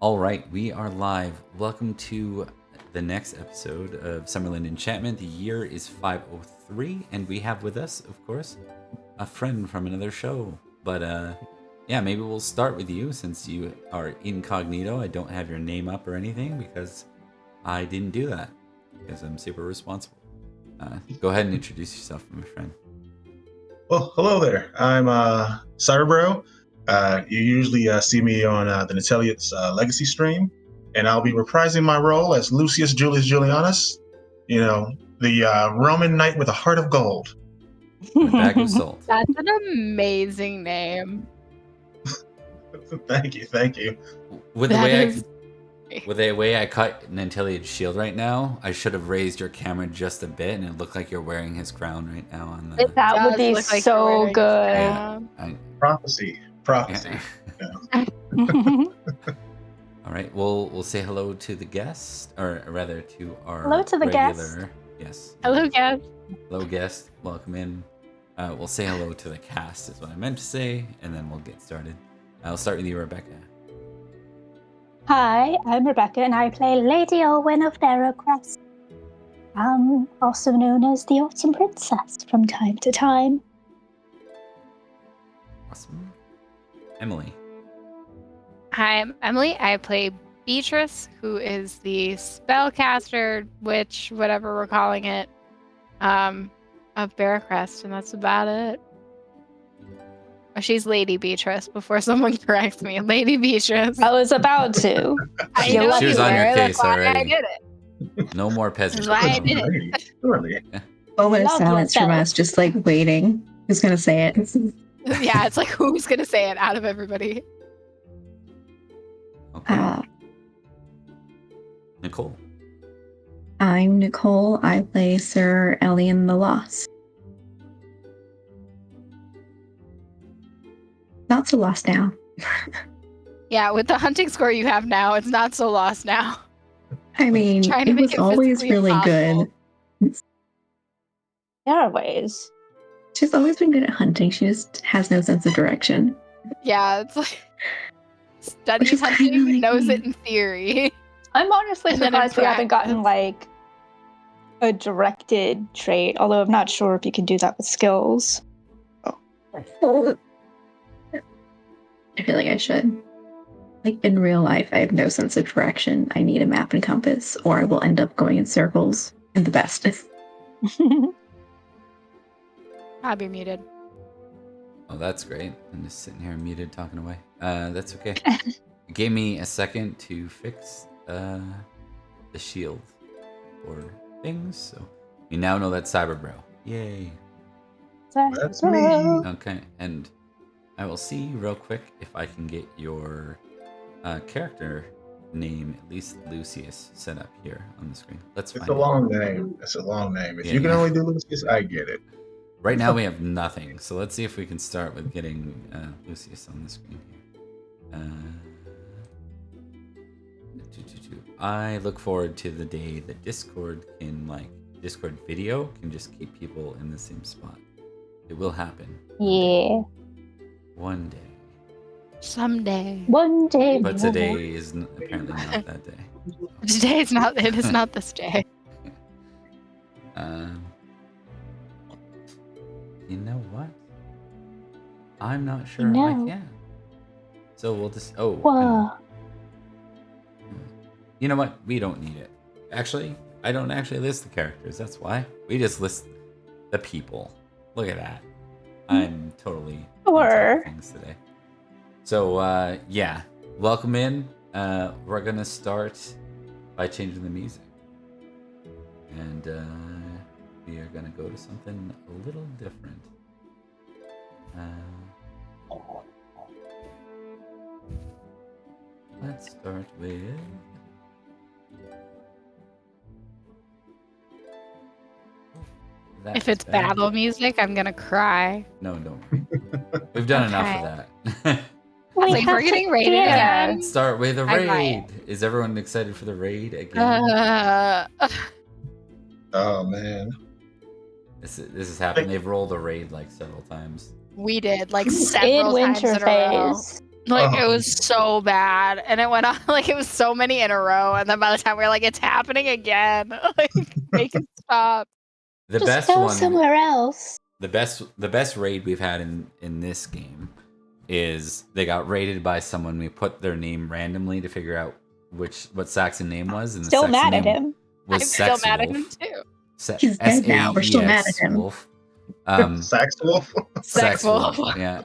All right, we are live. Welcome to the next episode of Summerland Enchantment. The year is 503, and we have with us, of course, a friend from another show. But yeah, maybe we'll start with you since you are incognito. I don't have your name up or anything because I didn't do that because I'm super responsible. Go ahead and introduce yourself, my friend. Well, hello there. I'm Cyberbro. You usually see me on the Natalia's Legacy stream, and I'll be reprising my role as Lucius Julius Julianus, the Roman knight with a heart of gold. And a bag of salt. That's an amazing name. Thank you. With the way I cut Nantilia's shield right now, I should have raised your camera just a bit, and it looked like you're wearing his crown right now. On the That would be so good. Yeah, Prophecy. Yeah. All right, we'll say hello to the guest, or rather to our hello to the regular guest. Yes. Hello, guest. Hello, guest. Welcome in. We'll say hello to the cast, is what I meant to say, and then we'll get started. I'll start with you, Rebecca. Hi, I'm Rebecca, and I play Lady Olwen of Theracrest. Also known as the Autumn Princess from time to time. Awesome. Emily. Hi, I'm Emily. I play Beatrice, who is the spellcaster, witch, whatever we're calling it, of Theracrest, and that's about it. Oh, she's Lady Beatrice, before someone corrects me. Lady Beatrice. I was about to. She was on your case already. I did it. No more peasants. That's why I did it. Surely. Moment of Love silence from yourself. us, just like waiting. Who's gonna say it? Yeah, it's like, who's going to say it out of everybody? Okay. Nicole. I'm Nicole. I play Sir Elian the Lost. Not so lost now. Yeah, with the hunting score you have now, it's not so lost now. I mean, Trying to it make was it always physically really impossible. good. There are ways. She's always been good at hunting. She just has no sense of direction. Yeah, it's like Which studies is kinda hunting, like knows me. it in theory. I'm honestly And then in surprised we haven't gotten, practice. a directed trait, although I'm not sure if you can do that with skills. I feel like I should. Like in real life, I have no sense of direction. I need a map and compass, or I will end up going in circles. And the best. I'll be muted. Oh, that's great. I'm just sitting here muted, talking away. That's okay. It gave me a second to fix the shield for things, so you now know that Cyberbro. Yay. That's me. Okay, and I will see real quick if I can get your character name, at least Lucius, set up here on the screen. Let's It's find a it. long name. It's a long name. If Yeah, you can yeah. only do Lucius, I get it. Right now we have nothing, so let's see if we can start with getting Lucius on the screen here. I look forward to the day that Discord video can just keep people in the same spot. It will happen. Yeah. One day. Someday. One day. But today is apparently not that day. Today is not. It is not this day. You know what? I'm not sure No. I can. So we'll just. Oh. Whoa. You know what? We don't need it. Actually, I don't actually list the characters. That's why. We just list the people. Look at that. I'm totally on top Sure. of things today. So, yeah. Welcome in. We're going to start by changing the music. And we are going to go to something a little different. Let's start with... If it's battle music, I'm gonna cry. No, don't worry. We've done enough of that. Like, we're getting raided again. Let's start with a I raid. might. Is everyone excited for the raid again? Oh man. This has happened. They've rolled a raid like several times. We did like In several times winter in a row. phase. Like, it Oh, was so bad. And it went on, like, it was so many in a row. And then by the time we were like, it's happening again. Like, make it stop. The Just best go one, somewhere else. the best raid we've had in this game is they got raided by someone. We put their name randomly to figure out what Saxon name was, and the Still Saxon mad at name him. was I'm still Sex mad at Wolf. him, too. He's dead now. We're still mad at Saex him. Wolf. Sax Wolf. Sex Wolf. Yeah.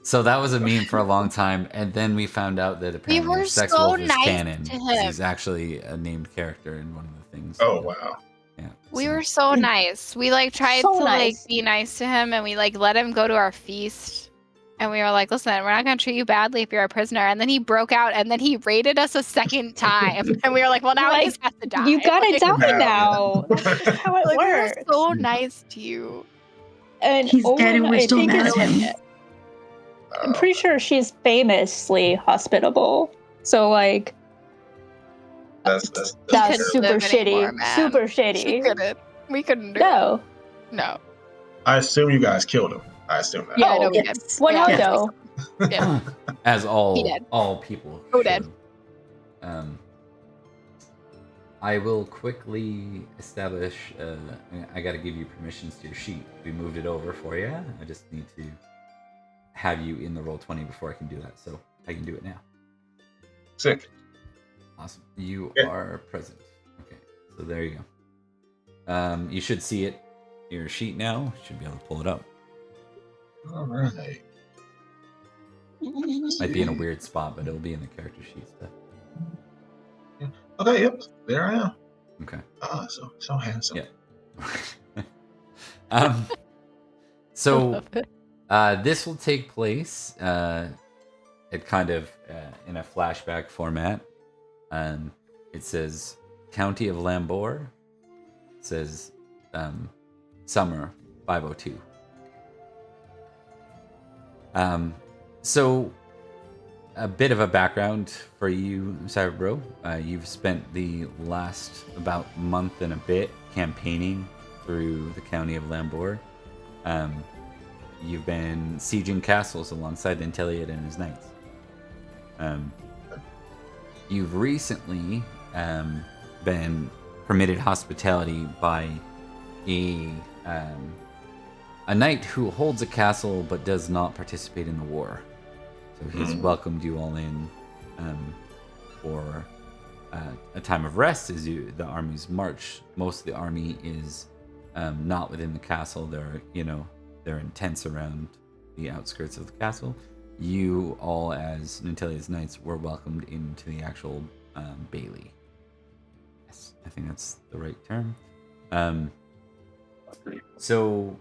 So that was a meme for a long time, and then we found out that We apparently were Sex so Wolf is nice canon to 'cause him. he's actually a named character in one of the things. Oh wow. Yeah. We so- were so nice. We like tried So to like nice. be nice to him, and we like let him go to our feast. And we were like, "Listen, we're not gonna treat you badly if you're a prisoner." And then he broke out, and then he raided us a second time. And we were like, "Well, now he Like, just has to die." You gotta Like, die Now, now. yeah. That's just how it like, we were works. so nice to you. And He's dead and we're I still think mad it's at him. like- I'm pretty sure she's famously hospitable. So like That's She that's couldn't super live anymore, shitty. man. Super She shitty. couldn't. We couldn't do No. it. No. I assume you guys killed him. I assume that. Yeah, I Oh, know we did. yes. What Yeah, no? Yeah. as He did. all people Who did? should. I will quickly establish. I got to give you permissions to your sheet. We moved it over for you. I just need to have you in the Roll20 before I can do that. So I can do it now. Sick. Awesome. You Yeah. are present. Okay. So there you go. You should see it in your sheet now. Should be able to pull it up. All right. Might be in a weird spot, but it'll be in the character sheet stuff. Okay. Yep. There I am. Okay. Ah, so handsome. Yeah. So this will take place at kind of in a flashback format. It says County of Lambor. It says Summer 502. So a bit of a background for you, Cyberbro. You've spent the last about month and a bit campaigning through the county of Lambor. You've been sieging castles alongside Inteliad and his knights. You've recently been permitted hospitality by a knight who holds a castle but does not participate in the war. So he's welcomed you all in for a time of rest as the armies march. Most of the army is not within the castle. They're in tents around the outskirts of the castle. You all, as Nintelia's knights, were welcomed into the actual bailey. Yes, I think that's the right term. So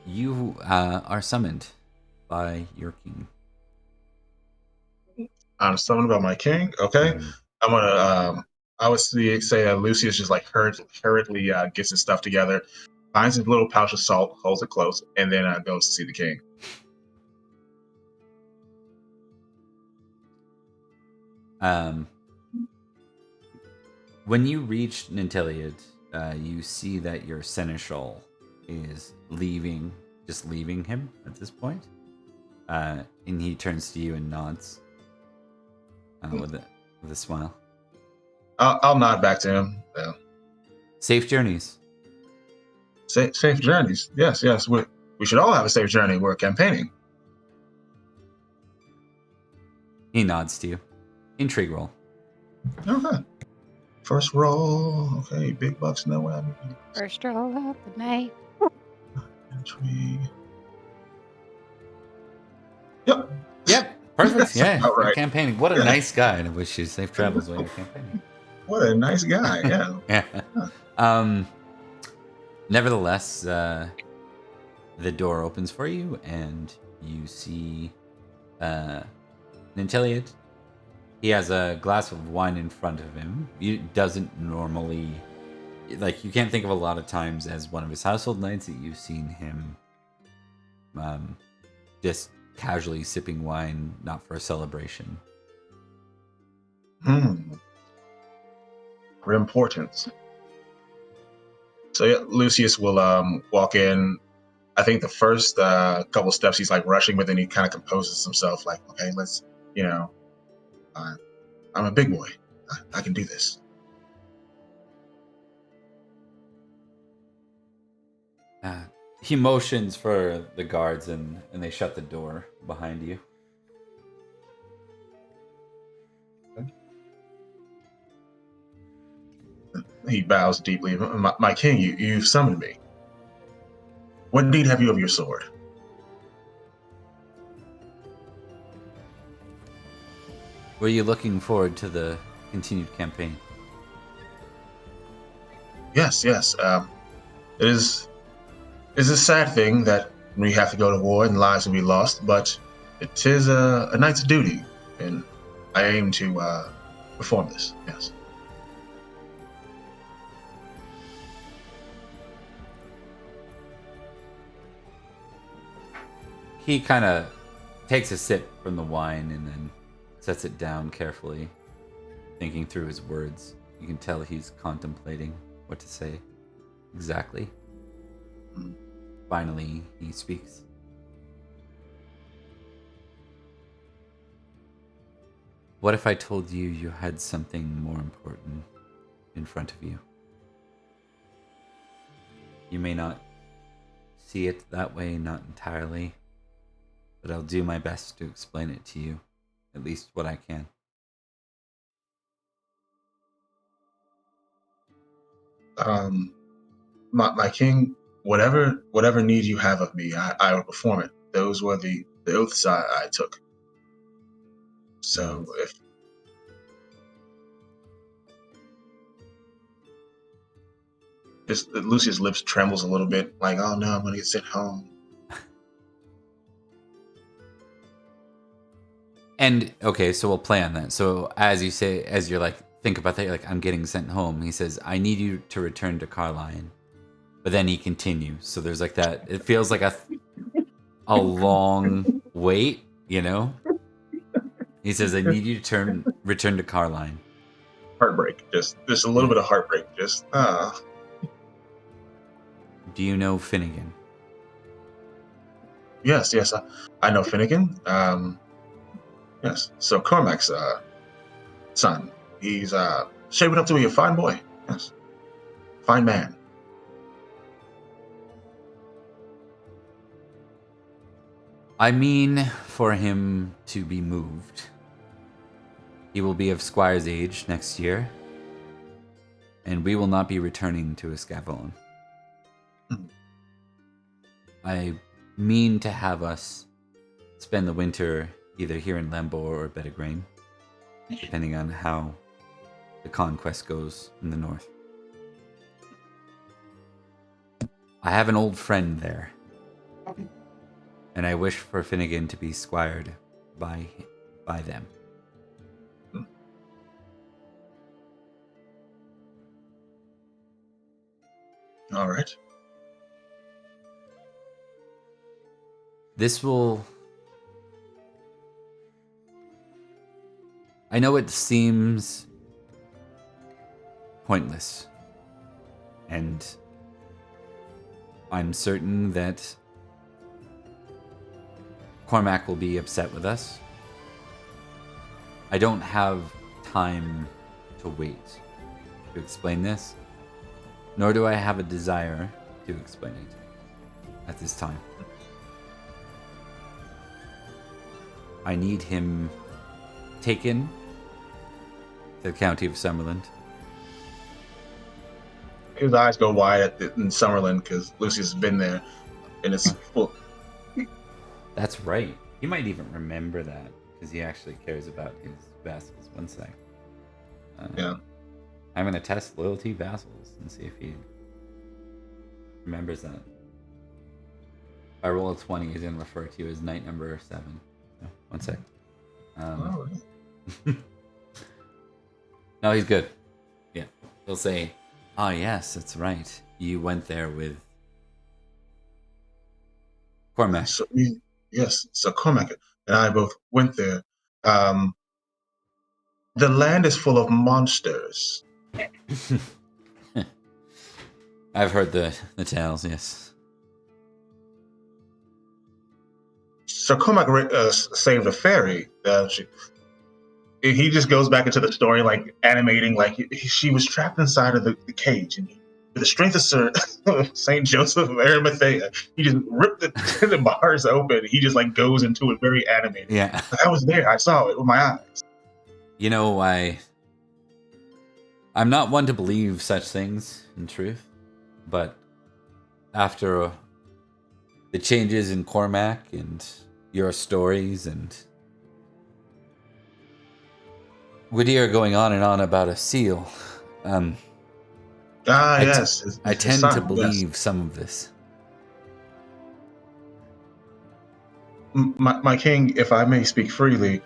you are summoned by your king. I'm summoned by my king. Okay. I'm gonna. I would say Lucius just like hurriedly gets his stuff together, finds his little pouch of salt, holds it close, and then goes to see the king. When you reach Ninteliad, you see that your seneschal is just leaving him at this point. And he turns to you and nods with a smile. I'll nod back to him. Yeah. Safe journeys. Safe journeys. Yes. We should all have a safe journey. We're campaigning. He nods to you. Intrigue roll. Okay. First roll. Okay. Big bucks, no way. First roll of the night. Intrigue. Yep. Perfect. Yeah. All right. Campaigning. What a nice guy. And I wish you safe travels while you're campaigning. What a nice guy. Yeah. Yeah. Nevertheless, the door opens for you, and you see Ninteliad. He has a glass of wine in front of him. He doesn't normally, you can't think of a lot of times as one of his household knights that you've seen him just casually sipping wine, not for a celebration. For importance. So yeah, Lucius will walk in, I think the first couple steps he's like rushing, but then he kind of composes himself, like, okay, let's, I'm a big boy. I can do this. He motions for the guards, and they shut the door behind you. He bows deeply. My king, you've summoned me. What need have you of your sword? Were you looking forward to the continued campaign? Yes. It is a sad thing that we have to go to war and lives will be lost, but it is a knight's duty, and I aim to perform this. Yes. He kind of takes a sip from the wine and then sets it down carefully, thinking through his words. You can tell he's contemplating what to say exactly. Finally, he speaks. What if I told you you had something more important in front of you? You may not see it that way, not entirely, but I'll do my best to explain it to you, at least what I can. My king, whatever need you have of me, I will perform it. Those were the oaths I took. So if Lucius' lips trembles a little bit, like, oh no, I'm gonna get sent home. And okay, so we'll play on that. So as you say, as you're like, think about that, you're like, I'm getting sent home. He says, I need you to return to Carline. But then he continues. So there's like that, it feels like a long wait, you know? He says, I need you to return to Carline. Heartbreak, just a little bit of heartbreak. Just Do you know Finnegan? Yes, I know Finnegan. Yes, so Cormac's son. He's shaping up to be a fine boy. Yes, fine man. I mean, for him to be moved. He will be of Squire's age next year, and we will not be returning to Avalon. I mean to have us spend the winter either here in Lambo or Bedegrain, depending on how the conquest goes in the north. I have an old friend there, and I wish for Finnegan to be squired by them. All right. This will... I know it seems pointless, and I'm certain that Cormac will be upset with us. I don't have time to wait to explain this, nor do I have a desire to explain it at this time. I need him taken to the county of Summerland. His eyes go wide in Summerland because Lucius has been there, and it's full. That's right. He might even remember that because he actually cares about his vassals. One sec. Yeah. I'm going to test loyalty vassals and see if he remembers that. If I roll a 20, he's going to refer to you as knight number 7. So, one sec. No, he's good. Yeah. He'll say, oh, yes, that's right. You went there with Cormac. So Cormac and I both went there. The land is full of monsters. I've heard the tales, yes. Sir Cormac saved a fairy. He just goes back into the story, like animating, like she was trapped inside of the cage, and with the strength of Sir Saint Joseph of Arimathea, he just ripped the bars open. He just like goes into it, very animated. Yeah. Like, I was there. I saw it with my eyes. You know, I'm not one to believe such things in truth, but after the changes in Cormac and your stories and Whittier going on and on about a seal, Yes. I tend to believe some of this. My king, if I may speak freely,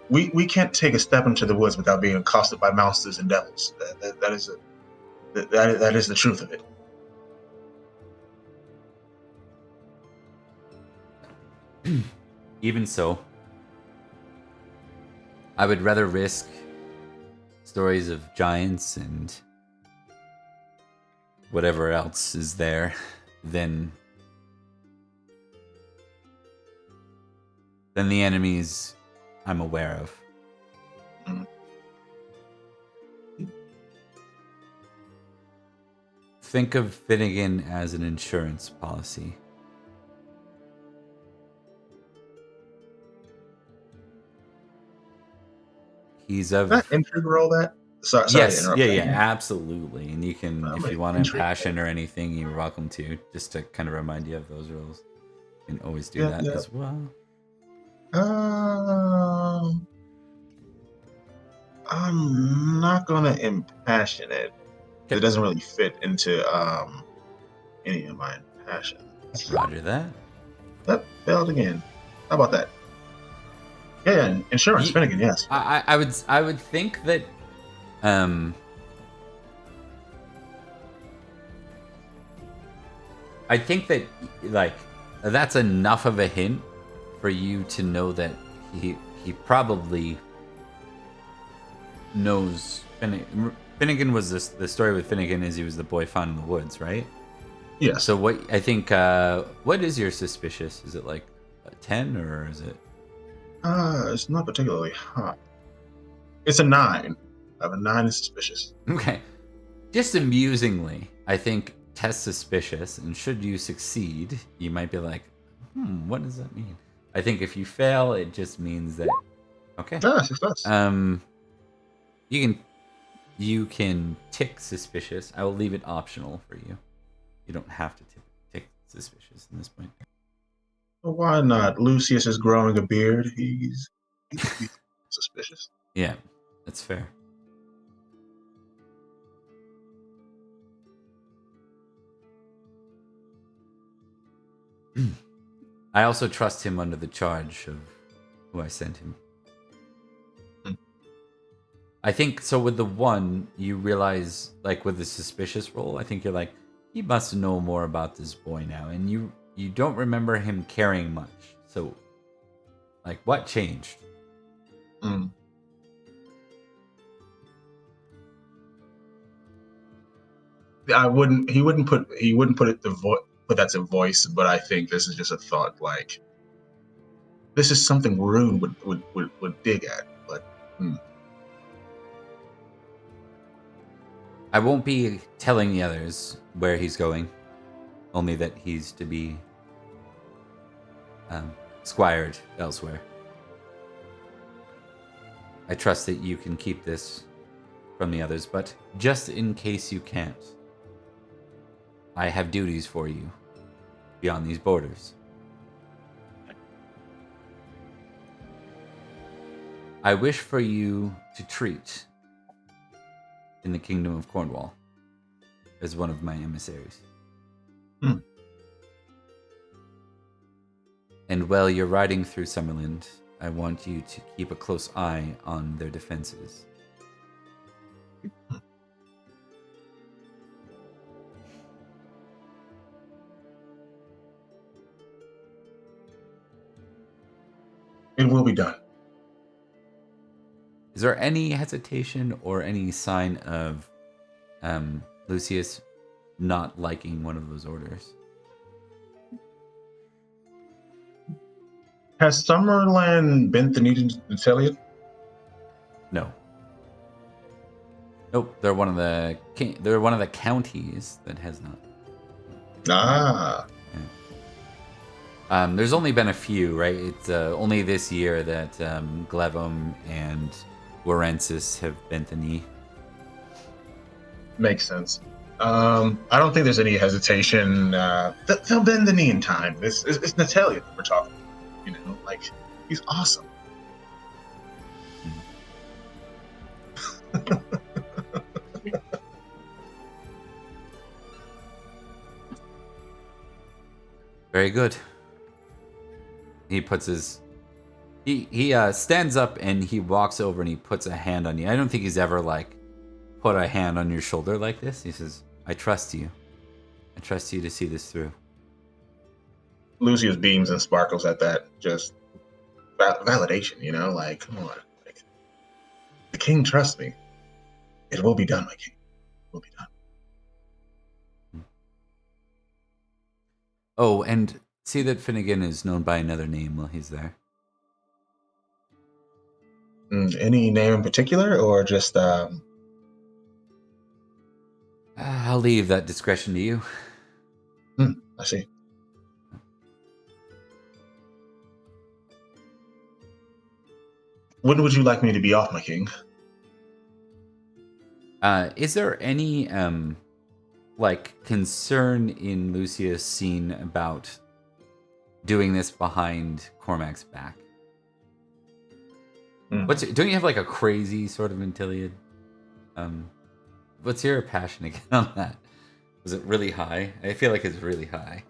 we can't take a step into the woods without being accosted by monsters and devils. That is the truth of it. Even so, I would rather risk stories of giants and whatever else is there than the enemies I'm aware of. Mm. Think of Finnegan as an insurance policy. He's of That intrigue roll that? Sorry yes, to interrupt. yeah, absolutely. And you can, if you want to intrigue. impassion or anything, you're welcome to. Just to kind of remind you of those rules, you can always do that as well. I'm not gonna impassion it. Okay. It doesn't really fit into any of my impassion. Roger that. That failed again. How about that? Yeah, insurance, Finnegan, yes. I would think that I think that like that's enough of a hint for you to know that he probably knows Finnegan was this. The story with Finnegan is he was the boy found in the woods, right? Yes. So what I think what is your suspicious? Is it like a 10 or is it? It's not particularly high. It's a 9. I have a 9 in suspicious. Okay. Just amusingly, I think test suspicious, and should you succeed, you might be like, what does that mean? I think if you fail, it just means that okay. Success. You can tick suspicious. I will leave it optional for you. You don't have to tick suspicious at this point. Well, why not? Lucius is growing a beard. He's suspicious. Yeah, that's fair. I also trust him under the charge of who I sent him. I think so. With the 1, you realize, like with the suspicious roll, I think you're like, he must know more about this boy now, and you don't remember him caring much. So, like, what changed? He wouldn't put that to voice, but I think this is just a thought. Like, this is something Rune would dig at, but. I won't be telling the others where he's going, only that he's to be squired elsewhere. I trust that you can keep this from the others, but just in case you can't, I have duties for you beyond these borders. I wish for you to treat in the Kingdom of Cornwall as one of my emissaries. And while you're riding through Summerland, I want you to keep a close eye on their defenses. It will be done. Is there any hesitation or any sign of Lucius not liking one of those orders? Has Summerland been the need to tell you? No. Nope. They're one of the counties that has not. Ah. There's only been a few, right? It's only this year that Glevum and Lorensis have bent the knee. Makes sense. I don't think there's any hesitation. They'll bend the knee in time. It's Natalia that we're talking about. You know, like, he's awesome. Very good. He puts his... He stands up and he walks over and he puts a hand on you. I don't think he's ever, like, put a hand on your shoulder like this. He says, I trust you. I trust you to see this through. Lucius beams and sparkles at that. Just validation, you know? Like, come on. Like, the king trusts me. It will be done, my king. It will be done. Oh, and see that Finnegan is known by another name while he's there. Any name in particular, or just... I'll leave that discretion to you. I see. When would you like me to be off, my king? Is there any like concern in Lucius' scene about doing this behind Cormac's back? Don't you have like a crazy sort of Intiliad? What's your passion again on that? Was it really high? I feel like it's really high.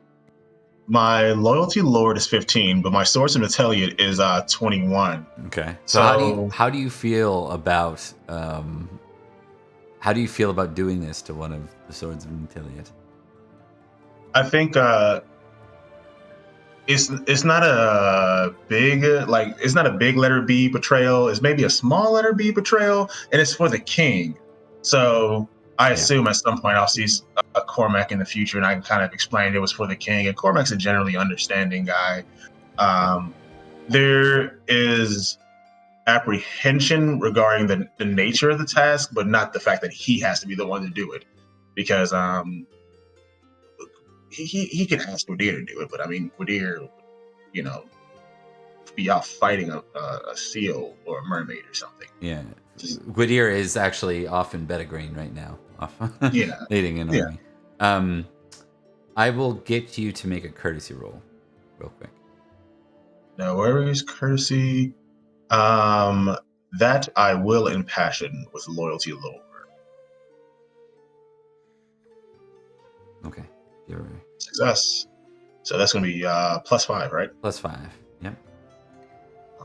My loyalty lord is 15, but my source of Intiliad is 21. Okay. So how do you feel about doing this to one of the swords of Intiliad? I think it's not a big letter B betrayal. It's maybe a small letter B betrayal, and it's for the king. So I assume at some point I'll see a Cormac in the future, and I can kind of explain it was for the king. And Cormac's a generally understanding guy. There is apprehension regarding the nature of the task, but not the fact that he has to be the one to do it, because he can ask Gwydir to do it, but I mean Gwydir, you know, be out fighting a seal or a mermaid or something. Yeah, Gwydir is actually off in Bettagreen right now, leading an army. I will get you to make a courtesy roll, real quick. No worries, courtesy. That I will impassion with loyalty lore. Okay, you're right. Success. So that's going to be +5, right? +5, yep.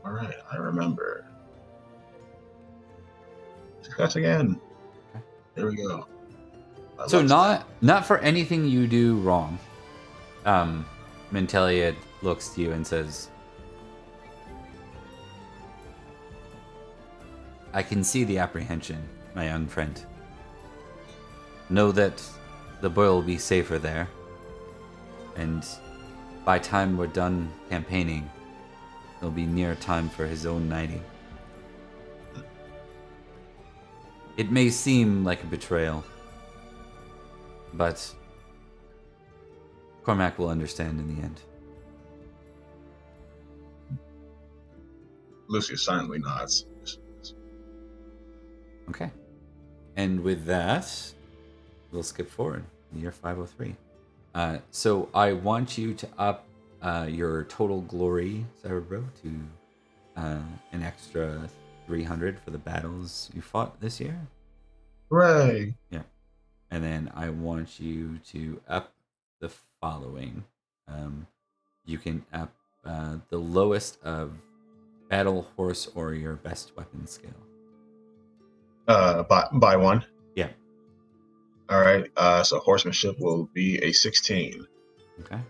All right, I remember. Success again. Okay. There we go. So not for anything you do wrong. Mentelia looks to you and says, I can see the apprehension, my young friend. Know that the boy will be safer there. And by time we're done campaigning, it'll be near time for his own knighting. It may seem like a betrayal, but Cormac will understand in the end. Lucius silently nods. Okay. And with that, we'll skip forward. Year 503. So I want you to up your total glory, Cerebro, to an extra 300 for the battles you fought this year. Hooray! Yeah. And then I want you to up the following. You can up the lowest of battle, horse, or your best weapon skill. By one? Yeah. All right. So horsemanship will be a 16. Okay.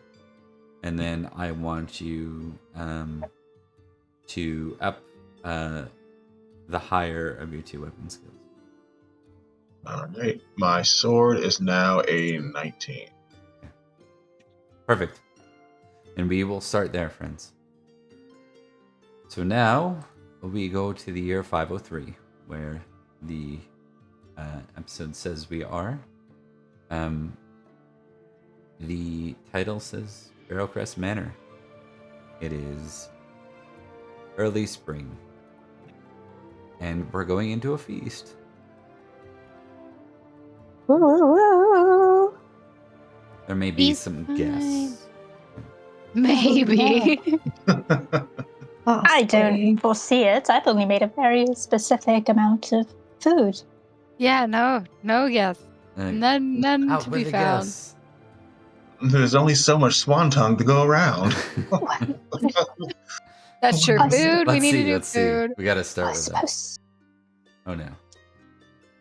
And then I want you to up the higher of your 2 weapon skills. All right. My sword is now a 19. Okay. Perfect. And we will start there, friends. So now we go to the year 503, where the episode says we are. The title says Barrowcrest Manor. It is early spring, and we're going into a feast. Ooh. There may be Feast some time. guests. Maybe. I don't foresee it. I've only made a very specific amount of food. Yeah, no yes. None Out to with be the found. guests. There's only so much swan tongue to go around. That's true. I Food. We Let's need see. to do Let's food. see. We got to I start with that. suppose. Oh no!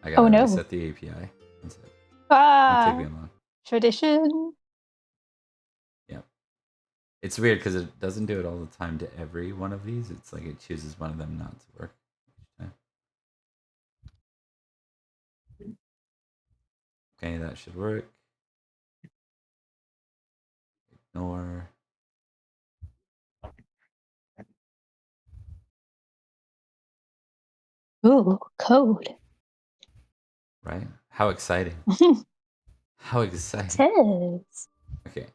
I Oh, gotta no. reset the API. One sec. Won't take me long. Tradition. Yep. It's weird because it doesn't do it all the time to every one of these. It's like it chooses one of them not to work each time. Okay, that should work. Ignore. Ooh, code. Right? How exciting! It How exciting! is. Okay.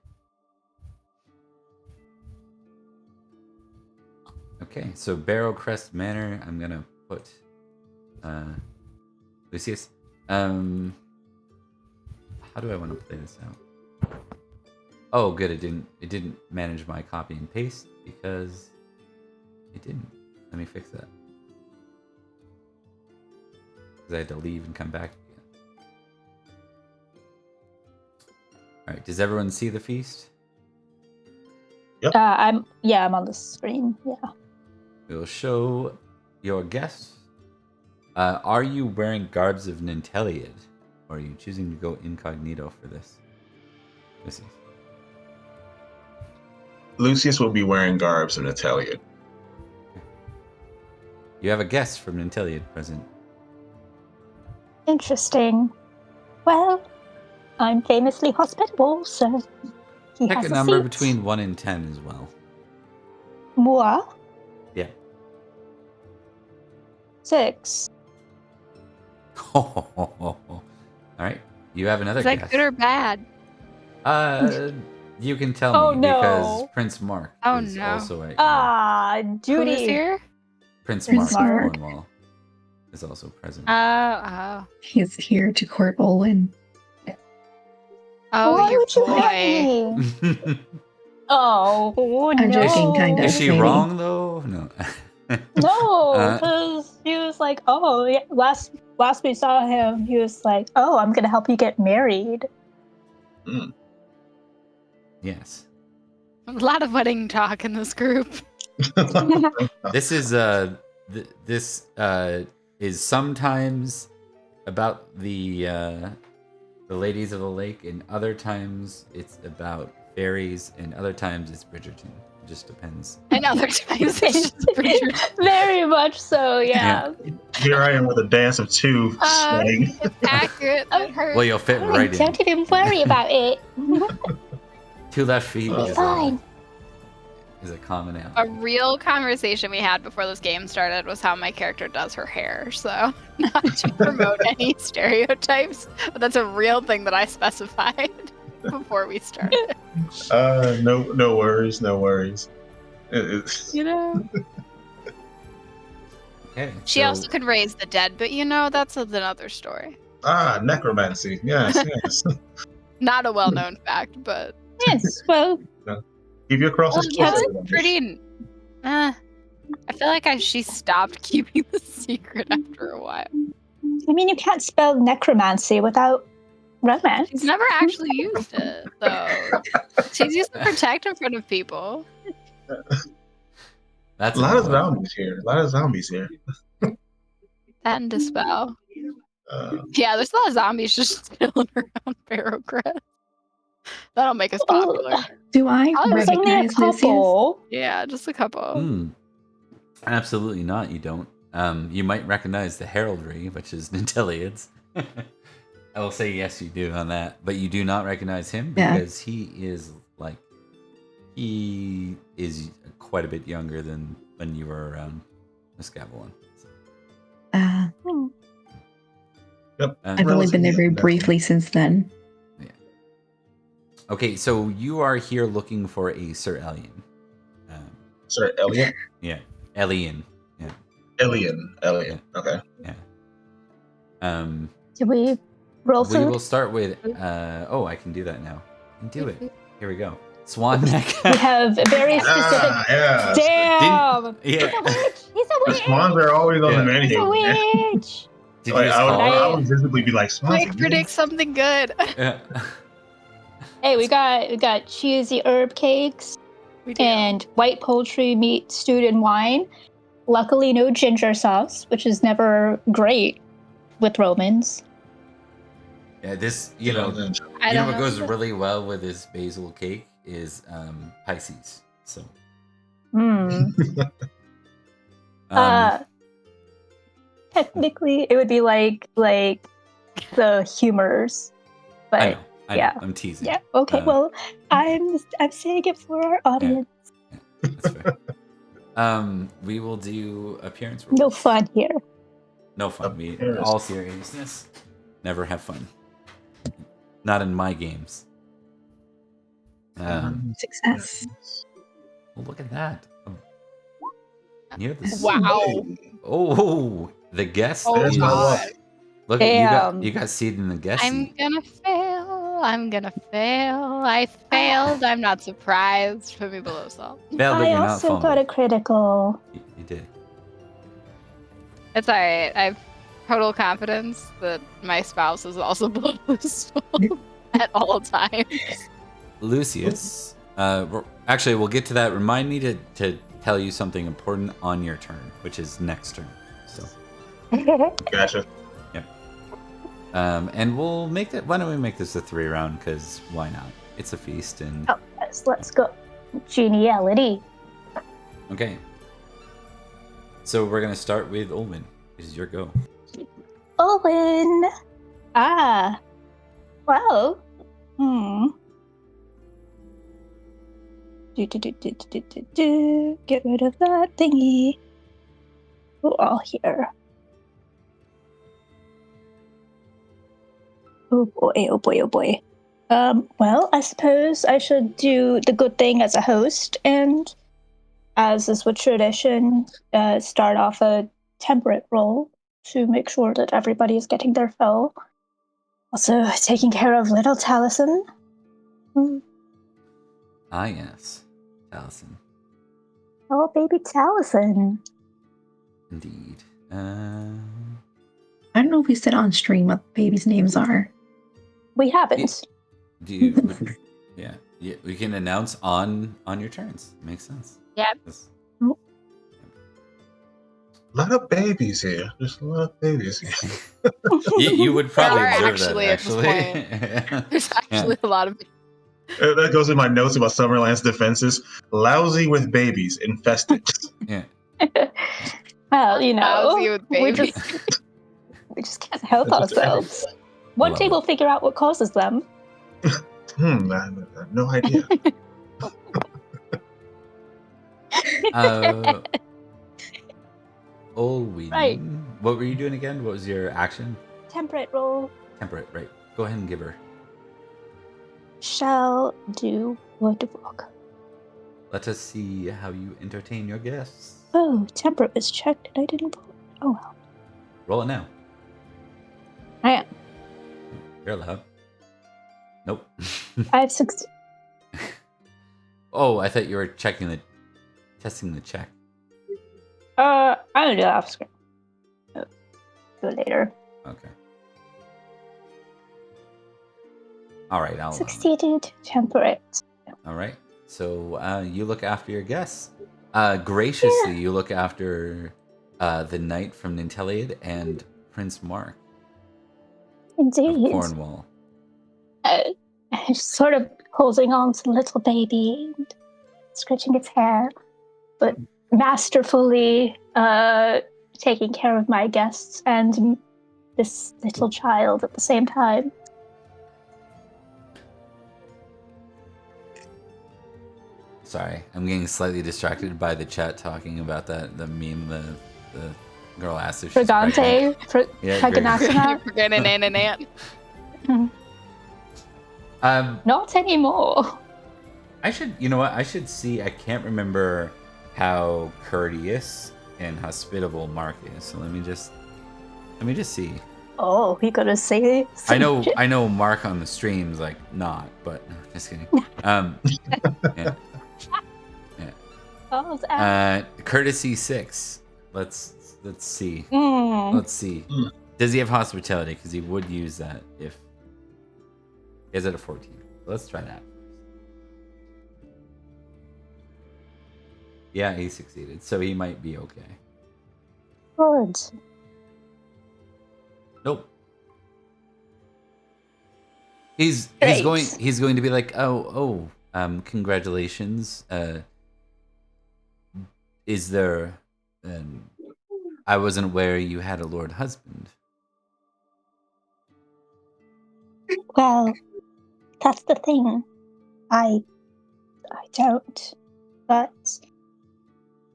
Okay, so Barrowcrest Manor. I'm gonna put Lucius. How do I want to play this out? Oh, good. It didn't manage my copy and paste because it didn't. Let me fix that. Because I had to leave and come back again. All right. Does everyone see the feast? I'm on the screen. Yeah. We'll show your guests. Are you wearing garbs of Ninteliad, or are you choosing to go incognito for this? This is. Lucius will be wearing garbs of Natalia. You have a guest from Ninteliad present. Interesting. Well, I'm famously hospitable, so he Pick has a number seat. between 1 and 10 as well. Moi? Yeah. 6. All right. You have another Is that guest. good or bad? You can tell Oh, me no. because Prince Mark Oh, is no. also at Judy. Who's here? Prince Prince Mark of Mark. Cornwall is also present. Oh. He's here to court Olwen. Oh, Why your would you boy. hate me? Oh, I'm no. joking, kind of. Is she maybe. wrong though? No. No, because he was like, oh, yeah, last we saw him, he was like, oh, I'm going to help you get married. Yes. A lot of wedding talk in this group. This is is sometimes about the ladies of the lake, and other times it's about fairies, and other times it's Bridgerton. It just depends. And other times it's just Bridgerton. Very much so, yeah. Here I am with a dance of two sweating. It's accurate. That hurts. Well, you'll fit right in. Don't even worry about it. 2 left feet It's is fine. a common out. A real conversation we had before this game started was how my character does her hair. So, not to promote any stereotypes, but that's a real thing that I specified before we started. No worries, no worries. You know? Okay. She so- also can raise the dead, but that's another story. Necromancy. Yes, yes. Not a well-known fact, but Yes, well, Keep your crosses close. that's everyone. pretty. I feel like she stopped keeping the secret after a while. I mean, you can't spell necromancy without romance. She's never actually used it, though. She's used to protect in front of people. That's A lot of annoying. zombies here. And dispel. Uh, Yeah, there's a lot of zombies just chilling around Barrowcrest. That'll make us popular. Do I Oh, There's only a recognize Lucius? couple. Yeah, just a couple. Absolutely not. You don't. You might recognize the heraldry, which is Ninteliad's. I will say yes, you do on that, but you do not recognize him Yeah. because he is like He is quite a bit younger than when you were around Miss Avalon. So, Yep. I've only been there very briefly since then. yeah. Okay, so you are here looking for a Sir Elian. Sir Elliot? Yeah, Elian. Yeah. Elian. Okay. Yeah. Do we roll We food? will start with. I can do that now. I can do it. Here we go. Swan neck. We have a very specific. Yeah. Damn! Yeah. He's a witch! He's a The witch! swans are always on Yeah. the He's menu. a Man. witch! Did Like, you just I call would, it? I would visibly be like, swans. Quick, predict something good. Yeah. Hey, we got cheesy herb cakes We do. and white poultry meat stewed in wine. Luckily, no ginger sauce, which is never great with Romans. Yeah, this, I you know don't what know. goes really well with this basil cake is Pisces. So, Hmm. um, Technically, it would be like the humors, but I know, yeah. I'm teasing. yeah. Okay, well, I'm saying it for our audience. That's fair. We will do appearance rolls. No fun here. No fun. We, Appearance. all seriousness, never have fun. Not in my games. Success. Well, look at that. Near the Wow. Oh, the guest. Oh, is, There's my God. luck. Look, Damn. you got seated in the guest I'm seat. gonna fail. I failed. I'm not surprised. Put me below salt. Failed, but I you're not also got fumbled. a critical. You did. It's alright. I have total confidence that my spouse is also below salt at all times. Lucius. Actually, we'll get to that. Remind me to tell you something important on your turn, which is next turn. So, Gotcha. and we'll make that. Why don't we make this a 3-round? Because why not? It's a feast, and Oh, yes, let's go. Geniality. okay. So we're gonna start with Olwen. This is your go. Owen. Ah. Well. Do. Get rid of that thingy. We're all here. Oh boy, oh boy, oh boy. Well, I suppose I should do the good thing as a host, and as is with tradition, start off a temperate roll to make sure that everybody is getting their fill. Also, taking care of little Taliesin. Ah, yes, Taliesin. Oh, baby Taliesin. Indeed. I don't know if we said on stream what the babies' names are. We haven't. Do you? Yeah, we can announce on your turns. Makes sense. Yeah. Yes. A lot of babies here. Just a lot of babies here. You would probably There are observe that, actually, at this actually. There's actually a lot of. That goes in my notes about Summerland's defenses. Lousy with babies, infested. Yeah. Well, you know, Lousy with we babies. just can't help ourselves. One Love day it. we'll figure out what causes them. I have no idea. Olwen. Right. What were you doing again? What was your action? Temperate roll Temperate, right. Go ahead and give her. shall do woodwork. Let us see how you entertain your guests. Oh, temperate was checked and I didn't pull it. Oh well. Roll it now. I am. You're allowed. Nope. I have 60. Oh, I thought you were testing the check. I'm gonna do that off screen. Do it later. Okay. All right, I'll allow it. Succeeded temperate. All right. So you look after your guests. Graciously, you look after the knight from Ninteliad and Prince Mark of Indeed. Cornwall. Sort of holding on to the little baby and scratching its hair, but masterfully taking care of my guests and this little child at the same time. Sorry, I'm getting slightly distracted by the chat talking about the meme. The girl asked if she's pregnant. Fragante, Yeah, Paganism. Forgetting an ant. Not anymore. I should, you know what? I should see. I can't remember how courteous and hospitable Mark is. So let me just see. Oh, we gotta say. I know Mark on the streams like not, but no, just kidding. Yeah. Oh, Courtesy 6. Let's see. Mm. Let's see. Does he have hospitality? Because he would use that if he has it at 14. Let's try that. Yeah, he succeeded, so he might be okay. Good. Nope. He's Great. going to be like, congratulations. Is there? I wasn't aware you had a lord husband. Well, that's the thing. I don't. But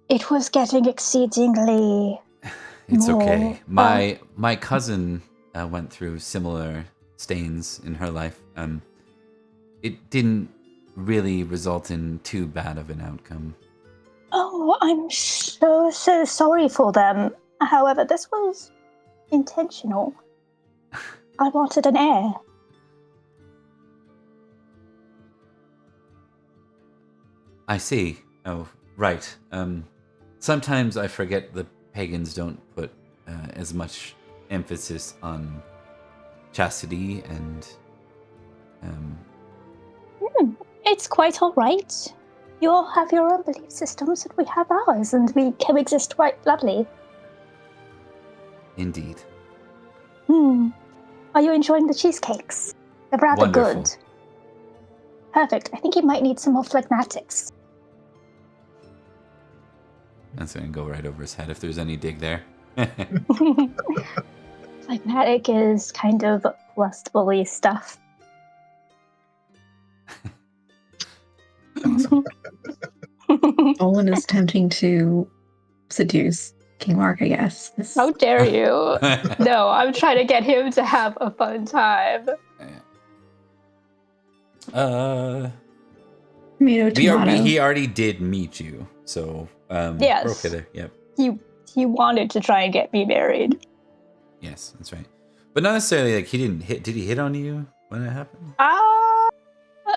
it was getting exceedingly. It's more, okay. My cousin went through similar stains in her life. It didn't really result in too bad of an outcome. Oh, I'm so sorry for them. However, this was intentional. I wanted an heir. I see. Oh, right. Sometimes I forget the pagans don't put as much emphasis on chastity and. It's quite all right. You all have your own belief systems, and we have ours, and we coexist quite lovely. Indeed. Are you enjoying the cheesecakes? They're rather Wonderful. good. Perfect. I think you might need some more phlegmatics. That's going to go right over his head if there's any dig there. Phlegmatic is kind of lustfully stuff. Awesome. Olin is attempting to seduce King Mark, I guess. How dare you? No, I'm trying to get him to have a fun time. Tomato, He tomato. already did meet you, so Yes. we're okay there. Yep. He wanted to try and get me married. Yes, that's right. But not necessarily like he didn't hit. Did he hit on you when it happened?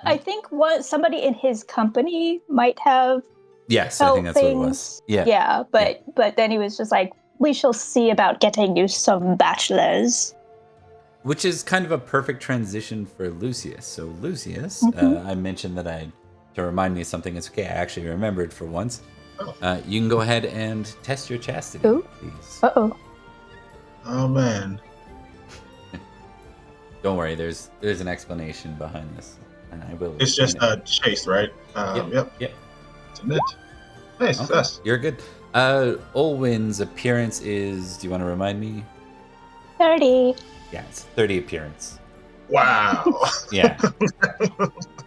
I think somebody in his company might have. Yes, I think that's what it was. Yeah. Yeah, but then he was just like, we shall see about getting you some bachelors. Which is kind of a perfect transition for Lucius. So Lucius, I mentioned that to remind me of something. It's okay. I actually remembered for once. You can go ahead and test your chastity, please. Uh-oh. Oh man. Don't worry. There's an explanation behind this, and I will. It's just chase, right? Yep. Submit. Hey, success. You're good. Olwyn's appearance is. Do you want to remind me? 30. Yeah, it's 30 appearance. Wow. Yeah.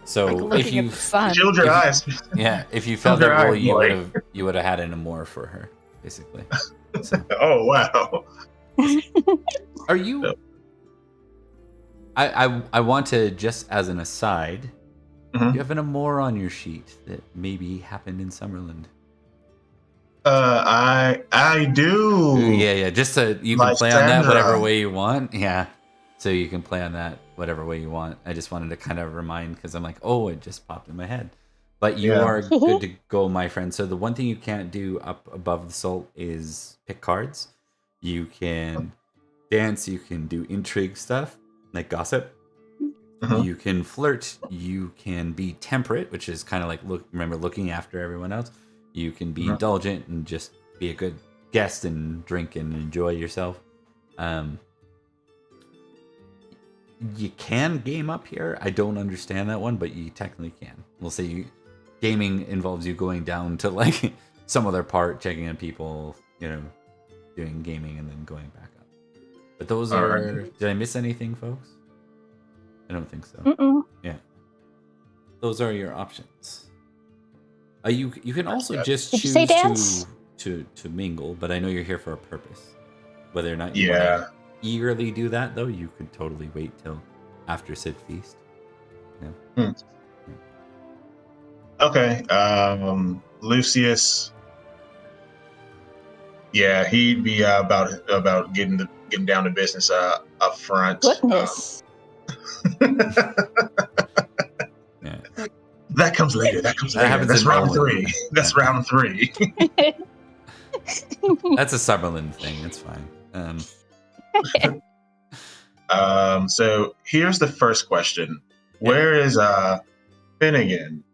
So Like if you at the sun. Shield your eyes. Yeah, if you felt Your that roll, eyes, you would have had an amour for her, basically. So, Oh wow. are you? No. I want to, just as an aside, Mhm. you have an amour on your sheet that maybe happened in Summerland. I do. Yeah. Just so you can play on that Lysandra. whatever way you want. Yeah. So you can play on that whatever way you want. I just wanted to kind of remind, because I'm like, oh, it just popped in my head. But you Yeah. are good to go, my friend. So the one thing you can't do up above the salt is pick cards. You can dance. You can do intrigue stuff, like gossip. Mhm. You can flirt. You can be temperate, which is kind of like looking after everyone else. You can be indulgent and just be a good guest and drink and enjoy yourself. You can game up here. I don't understand that one, but you technically can. We'll say gaming involves you going down to like some other part, checking on people, doing gaming and then going back up. But those All are. right. Did I miss anything, folks? I don't think so. Mm-mm. Yeah. Those are your options. You can also Yeah. just Did you say choose dance? to mingle, but I know you're here for a purpose. Whether or not you Yeah. want to eagerly do that, though, you could totally wait till after said feast. Hmm. Okay. Lucius. Yeah, he'd be about getting down to business up front. Goodness. Yeah, That comes later. That comes that later. happens That's in round Owen. three. That's Yeah. round three. That's a Summerland thing. It's fine. So here's the first question. Yeah. Where is Finnegan?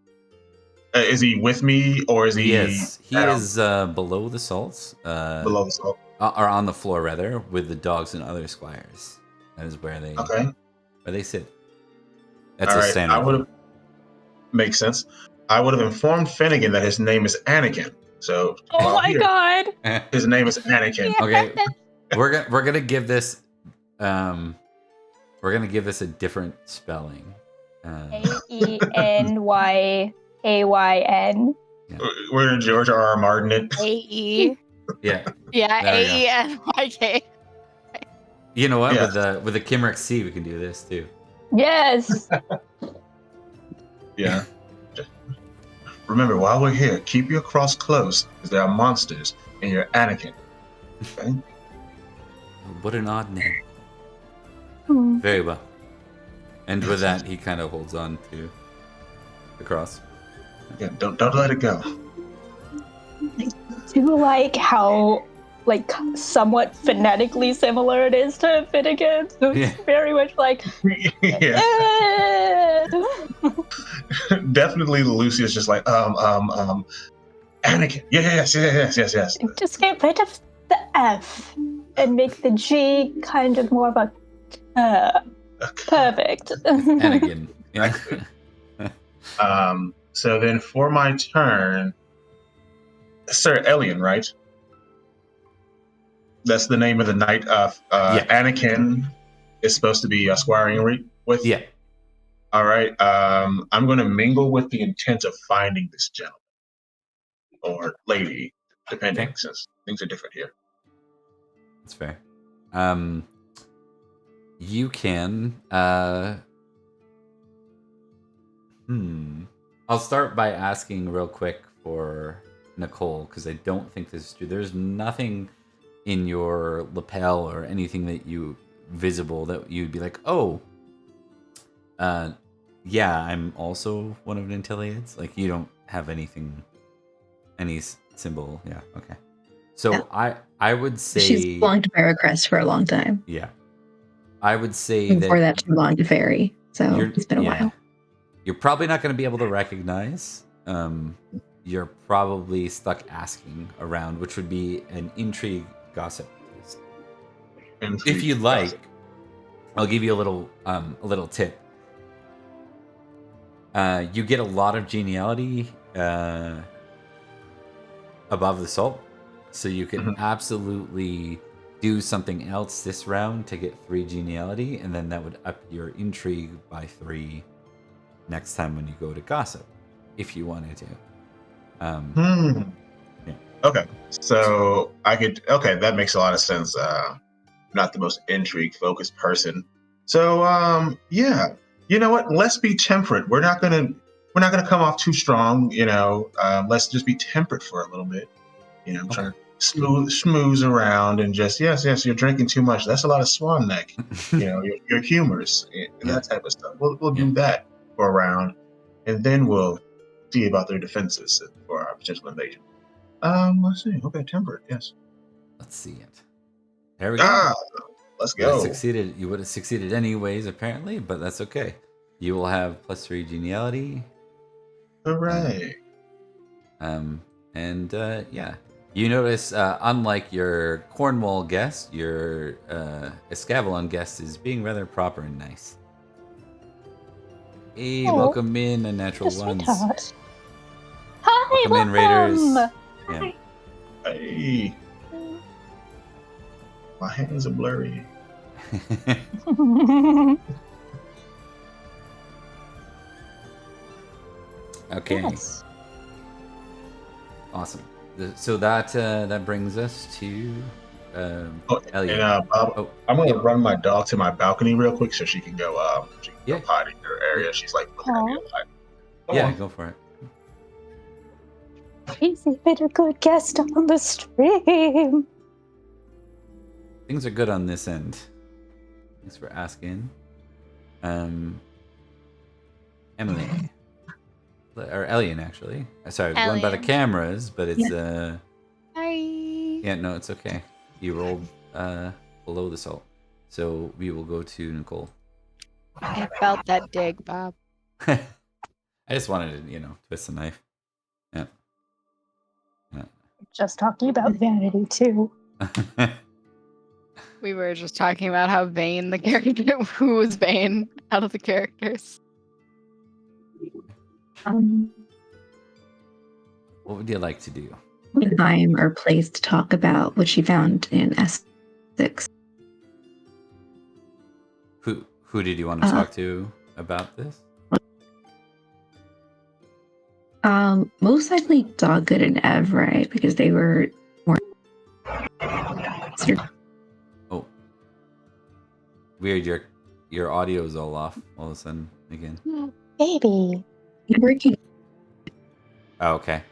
Is he with me or is he Yes, he down is below the salts, below the salt? or on the floor rather, with the dogs and other squires. That is where they sit. That's All a right. I standard would thing. have makes sense. I would have informed Finnegan that his name is Anakin. So Oh while my here, god. his name is Anakin. Okay, we're gonna give this we're gonna give this a different spelling. AENYAYN. We're gonna George R. Martin it. AE. Yeah, Yeah, There we go. AENYK. you know what? Yeah. With the Kimrick C, we can do this too. Yes. Yeah. Remember, while we're here, keep your cross close, because there are monsters, and you're Anakin. Okay? What an odd name. Hmm. Very well. And with that, he kind of holds on to the cross. Yeah, don't let it go. Do you like how somewhat phonetically similar it is to Finnegan? So it's Yeah. very much like Yeah. Definitely Lucius just like, Anakin. Yes. just get rid of the F and make the G kind of more of a perfect. Anakin. Yeah. So then for my turn, Sir Elian, right? That's the name of the knight Yeah. Anakin is supposed to be squiring with. Yeah. All right. I'm going to mingle with the intent of finding this gentleman or lady, depending, Okay. since things are different here. That's fair. You can I'll start by asking real quick for Nicole, because I don't think this is true. There's nothing in your lapel or anything that you visible that you'd be like, oh, yeah, I'm also one of the Intelliates. Like, you don't have anything, any symbol. Yeah, okay. So Yeah. I would say She's belonged to Paracrest for a long time. Yeah, I would say And before that, she belonged to Faerie. So it's been a while. You're probably not going to be able to recognize. You're probably stuck asking around, which would be an intrigue gossip test. If you'd like, I'll give you a little tip. You get a lot of geniality above the salt, so you can absolutely do something else this round to get 3 geniality, and then that would up your intrigue by 3 next time when you go to gossip, if you wanted to. Yeah. Okay, so I could. Okay, that makes a lot of sense. Not the most intrigue-focused person. So, yeah. You know what? Let's be temperate. We're not gonna come off too strong. Let's just be temperate for a little bit. Trying to schmooze around and just yes, you're drinking too much. That's a lot of swan neck. Your humors and that type of stuff. We'll do that for a round, and then we'll see about their defenses for our potential invasion. Let's see. Okay, temperate. Yes. Let's see it. There we go. Let's You would go. have succeeded. You would have succeeded anyways, apparently, but that's okay. You will have +3 geniality. Hooray! Yeah. You notice, unlike your Cornwall guest, your Escavalon guest is being rather proper and nice. Hey, welcome in, Unnatural Ones. Hi, Welcome in, Raiders. Yeah. Hey, my hands are blurry. Okay. Yes. Awesome. So that brings us to Elliot. And Bob, I'm gonna run my dog to my balcony real quick so she can go Yeah. potty in her area. Yeah. She's like looking at me a lot. Come Yeah, on. go for it. He's been a good guest on the stream. Things are good on this end. Thanks for asking. Emily. Or Elian, actually. Sorry, I was going by the Elian. cameras, but it's Hi. yeah, no, it's okay. You rolled below the salt. So we will go to Nicole. I felt that dig, Bob. I just wanted to, twist the knife. Yeah. Just talking about vanity too. We were just talking about how vain the character, who was vain out of the characters. What would you like to do? Time or place to talk about what she found in Essex. Who did you want to talk to about this? Most likely Doggood and Evray, because they were more. Oh, weird. Your audio's all off all of a sudden again. Baby. Working. Oh, okay.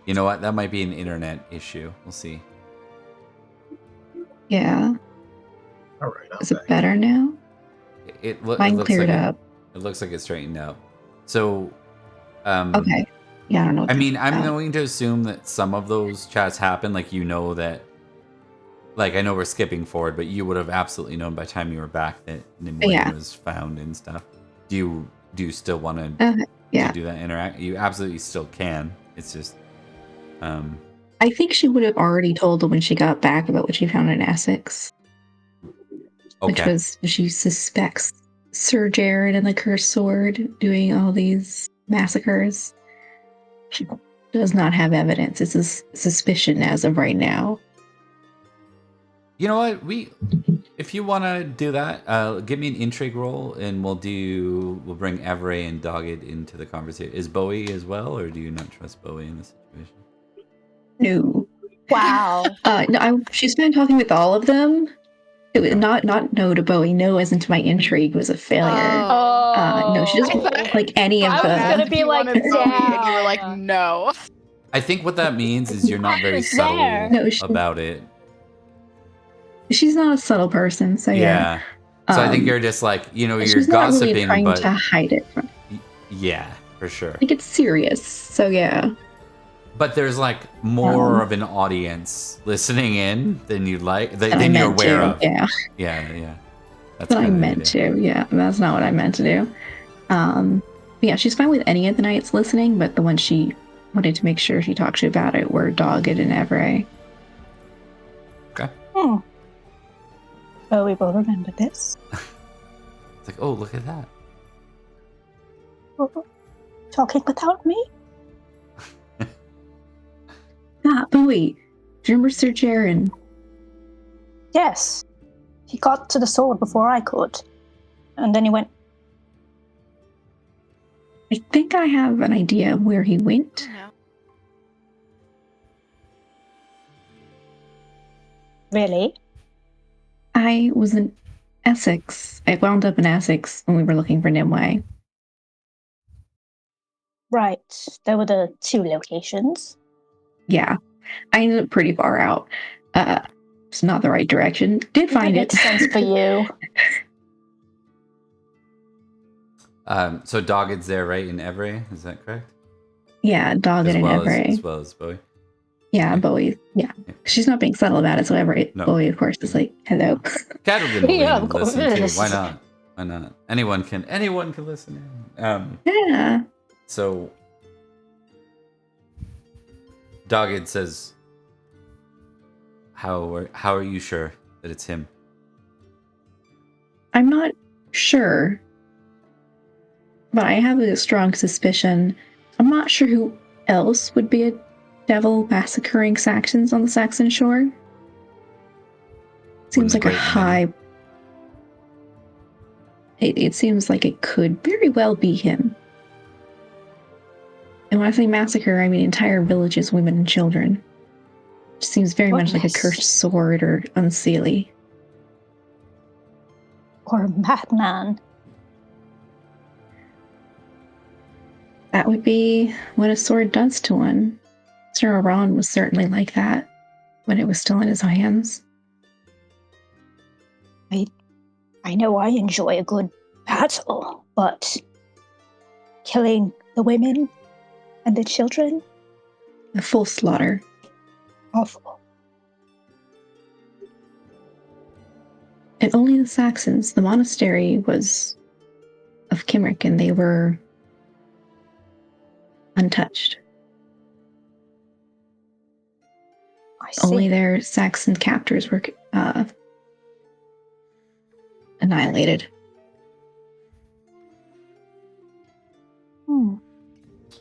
You know what? That might be an internet issue. We'll see. Yeah. All right. Is it better now? Mine looks cleared like up. It looks like it's straightened out. So, Okay. Yeah, I don't know. What I mean, I'm going to assume that some of those chats happen. Like, that. Like, I know we're skipping forward, but you would have absolutely known by the time you were back that Nimue was found and stuff. Do you still want to do that interact? You absolutely still can. It's just, I think she would have already told them when she got back about what she found in Essex. Which was she suspects Sir Jared and the Cursed Sword doing all these massacres. She does not have evidence. It's a suspicion as of right now. You know what? If you want to do that, give me an intrigue roll, and we'll bring Evray and Dogged into the conversation. Is Bowie as well, or do you not trust Bowie in this situation? No. Wow. No, she's been talking with all of them. It was not no to Bowie. No, as into my intrigue was a failure. No, she doesn't like any of the. I was gonna be like, and you were like, damn. no. I think what that means is you're not very subtle about it. She's not a subtle person, so yeah. So I think you're just like, you're she's gossiping, not really trying but to hide it. Yeah, for sure. Like it's serious, so yeah. But there's like more of an audience listening in than you'd like, than you're aware of. Yeah. Yeah. That's what I meant to. Yeah, that's not what I meant to do. Yeah, she's fine with any of the knights listening, but the ones she wanted to make sure she talked to about it were Dogged and Evray. Okay. Oh, we will remember this. It's like, oh, look at that. Talking without me? But wait, do you remember Sir Jaren? Yes. He got to the sword before I could. And then he went. I think I have an idea of where he went. No. Really? I was in Essex. I wound up in Essex when we were looking for Nimue. Right. There were the two locations. Yeah. I ended up pretty far out. It's not the right direction. Did find it. Makes sense for you. So Dogged's there, right, in Evray? Is that correct? Yeah, Dogged and Evray. As well as Bowie. Yeah, okay. Bowie. Yeah. She's not being subtle about it, so Bowie, of course, is like, hello. Cattle can listen too. Why not? Why not? Anyone can listen in. Yeah. So Dogged says, How are you sure that it's him? I'm not sure, but I have a strong suspicion. I'm not sure who else would be a devil massacring Saxons on the Saxon shore. Seems like a high. It seems like it could very well be him. And when I say massacre, I mean entire villages, women and children. It seems very much like a cursed sword or unseelie. Or a madman. That would be what a sword does to one. Sir Aron was certainly like that when it was still in his hands. I know I enjoy a good battle, but killing the women and the children? A full slaughter. Awful. And only the Saxons. The monastery was of Cymric, and they were untouched. I see. Only their Saxon captors were annihilated.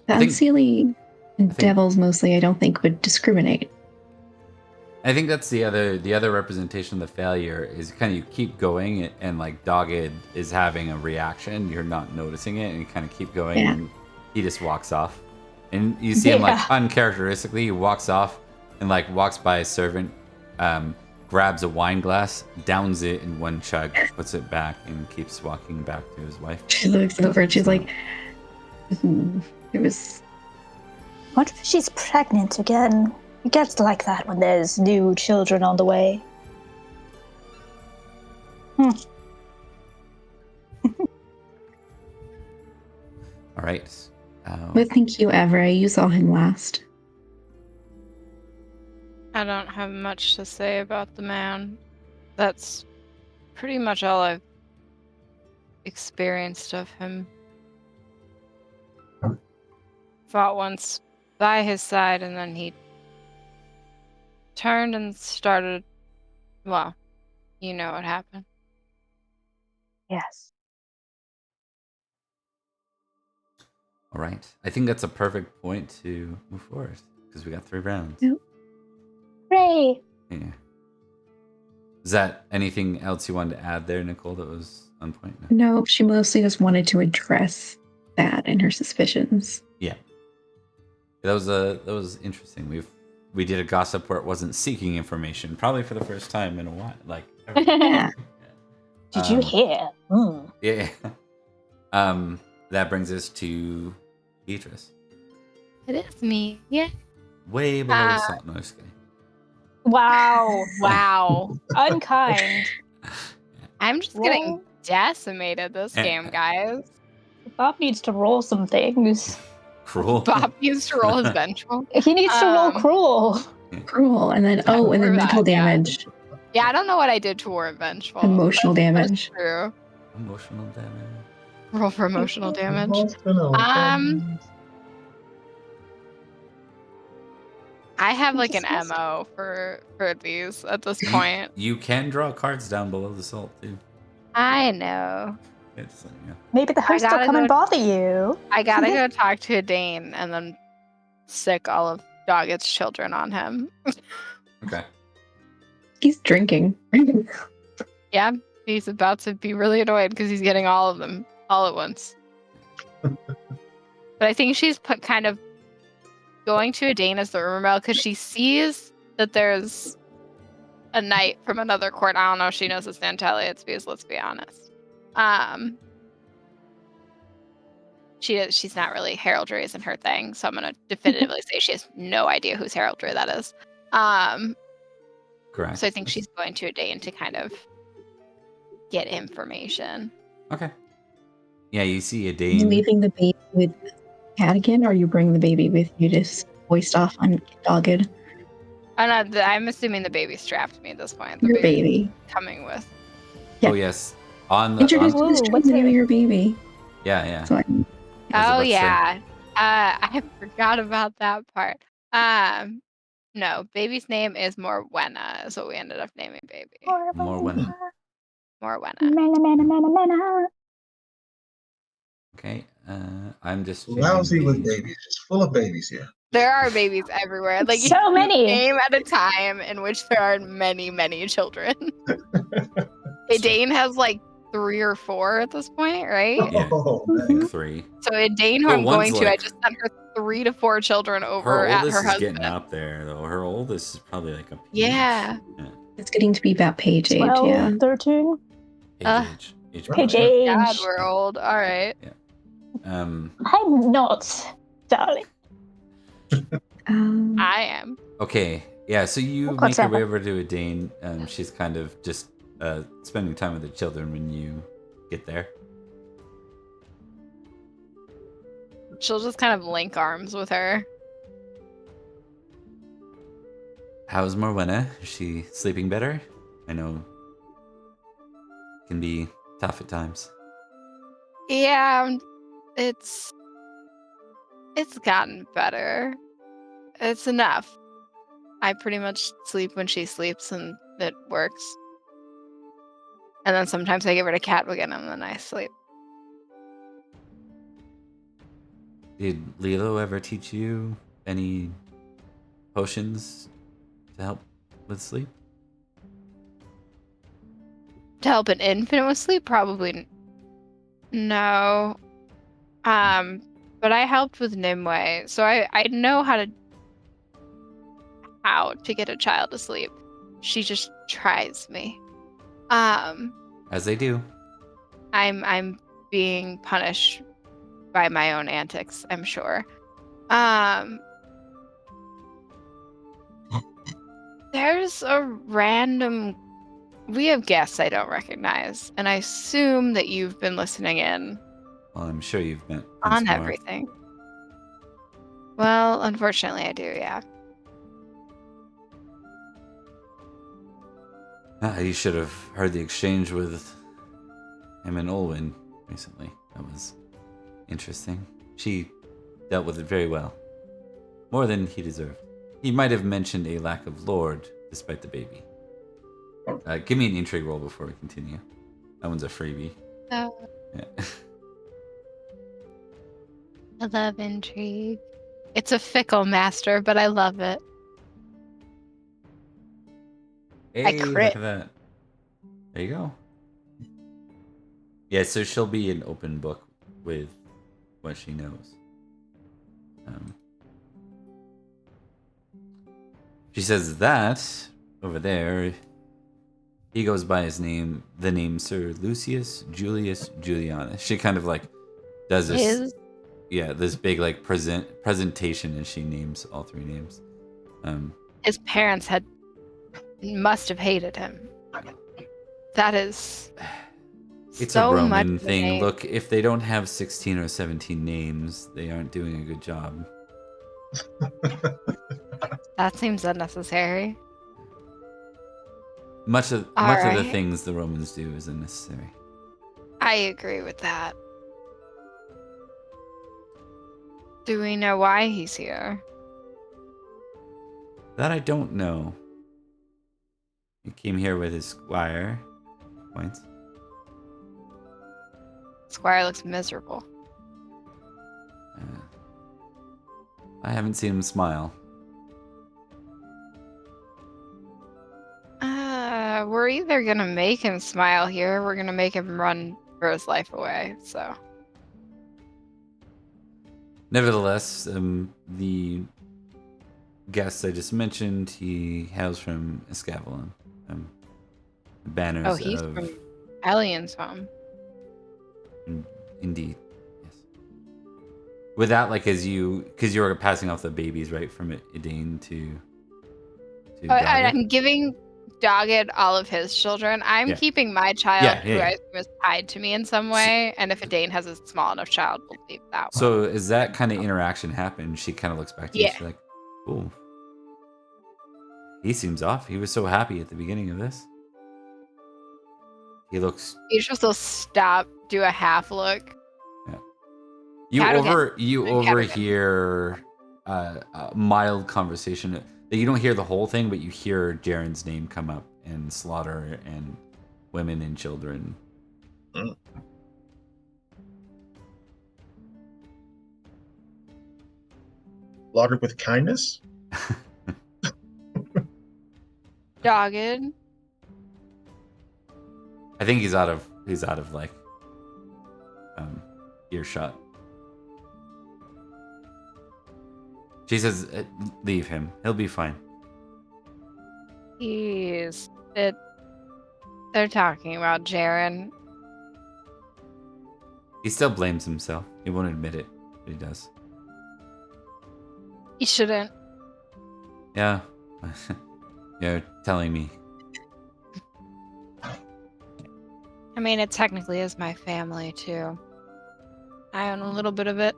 The unseelie and devils mostly, I don't think, would discriminate. I think that's the other representation of the failure is kind of you keep going and like Dogged is having a reaction, you're not noticing it, and you kind of keep going and he just walks off. And you see him like uncharacteristically, he walks off and like walks by a servant, grabs a wine glass, downs it in one chug, puts it back, and keeps walking back to his wife. She looks over and she's like, it was... What if she's pregnant again? It gets like that when there's new children on the way. All right. But thank you, Evra. You saw him last. I don't have much to say about the man. That's pretty much all I've experienced of him. Fought once by his side, and then he turned and started, well, you know what happened. Yes. All right. I think that's a perfect point to move forward because we got 3 rounds. Yep. Hooray! Yeah. Is that anything else you wanted to add there, Nicole, that was on point? No, she mostly just wanted to address that and her suspicions. Yeah. That was interesting. We did a gossip where it wasn't seeking information, probably for the first time in a while. Like, yeah. Did you hear? Yeah. That brings us to Beatrice. It is me. Yeah. Way below the salt. No, just kidding. Wow. Unkind. I'm just getting decimated this game, guys. Bob needs to roll some things. Cruel. Bob needs to roll his vengeful. He needs to roll cruel. Cruel, and then mental damage. Yeah, I don't know what I did toward vengeful. Emotional damage. That's true. Emotional damage. Roll for emotional damage. I have like an MO for these at this point. You can draw cards down below the salt too. I know. It's, Maybe the host will come and bother you. I gotta go talk to Dane and then sick all of Dogged's children on him. Okay. He's drinking. Yeah, he's about to be really annoyed because he's getting all of them all at once. But I think she's kind of going to a Dane as the rumor mill because she sees that there's a knight from another court. I don't know if she knows it's Nantalia's because let's be honest. She's not really heraldry isn't her thing, so I'm gonna definitively say she has no idea whose heraldry that is. Correct. So I think she's going to a Dane to kind of get information. Okay. Yeah, you see a Are Dane. you leaving the baby with Cadigan, or are you bringing the baby with you just voiced off on Dogged? I'm assuming the baby's strapped to me at this point. The Your baby. Coming with. Yeah. Oh, yes. On the... Introduce me to the name of your baby. Yeah, yeah. So yeah. I forgot about that part. No, baby's name is Morwenna, is what we ended up naming baby. Morwenna. Morwenna. Okay, I'm just... Lousy with babies. Just full of babies here. There are babies everywhere. Like so many. Name at a time in which there are many, many children. Dane has like 3 or 4 at this point, right? Yeah, I think 3. So Dane, who I'm going to, I just sent her 3 to 4 children over Her at oldest her is husband. getting up there, though. Her oldest is probably like a page. Yeah. It's getting to be about page age, 12, yeah. 13. Page age. Page probably. God, age. we're old. All right. I'm not, darling. I am. Okay. Yeah, so you What's make your way that? over to Adane. She's kind of just spending time with the children when you get there. She'll just kind of link arms with her. How's Morwenna? Is she sleeping better? I know it can be tough at times. Yeah, it's gotten better. It's enough. I pretty much sleep when she sleeps, and it works. And then sometimes I give her to cat again, and then I sleep. Did Lilo ever teach you any potions to help with sleep? To help an infant with sleep, probably no. But I helped with Nimue, so I know how to get a child to sleep. She just tries me. As they do. I'm being punished by my own antics, I'm sure. There's a random. We have guests I don't recognize, and I assume that you've been listening in Well, I'm sure you've met on more. everything. Well, unfortunately, I do, yeah. You should have heard the exchange with him and Olwen recently. That was interesting. She dealt with it very well. More than he deserved. He might have mentioned a lack of lord despite the baby. Give me an intrigue roll before we continue. That one's a freebie. Oh. Yeah. I love intrigue. It's a fickle master, but I love it. Hey, crit. look at that. There you go. Yeah, so she'll be an open book with what she knows. She says that over there, he goes by the name Sir Lucius Julius Julianus. She kind of like does this, this big like presentation, and she names all 3 names. His parents must have hated him. That is. It's so a Roman much thing. name. Look, if they don't have 16 or 17 names, they aren't doing a good job. That seems unnecessary. Much of the right. things the Romans do is unnecessary. I agree with that. Do we know why he's here? That I don't know. He came here with his squire. Points. Squire looks miserable. I haven't seen him smile. We're either gonna make him smile here, or we're gonna make him run for his life away. So. Nevertheless, the guest I just mentioned, he hails from Avalon. Banners he's of... from Alien's home. Indeed, yes. With that, like, because you were passing off the babies, right, from Idane to Dogged? I'm giving Dogged all of his children. I'm keeping my child, who I assume is tied to me in some way, and if Idane has a small enough child, we'll leave that one. So as that kind of interaction happens, she kind of looks back to you, she's like, "Ooh, he seems off. He was so happy at the beginning of this. He looks..." Beatrice will stop, do a half look. Yeah. You overhear a mild conversation that you don't hear the whole thing, but you hear Jaren's name come up, and slaughter and women and children. Slaughtered with kindness? Dogged. I think he's out of like earshot. She says, leave him. He'll be fine. They're talking about Jaren. He still blames himself. He won't admit it, but he does. He shouldn't. Yeah. You're telling me. I mean, it technically is my family, too. I own a little bit of it.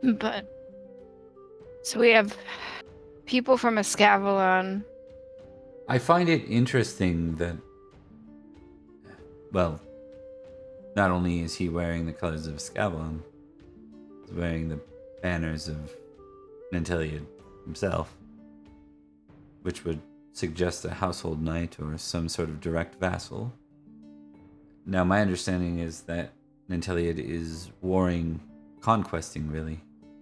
But... So we have people from Avalon. I find it interesting that, well, not only is he wearing the colors of Avalon, he's wearing the banners of Nanteliad himself, which would suggest a household knight or some sort of direct vassal. Now, my understanding is that Nanteliad is warring, conquesting really,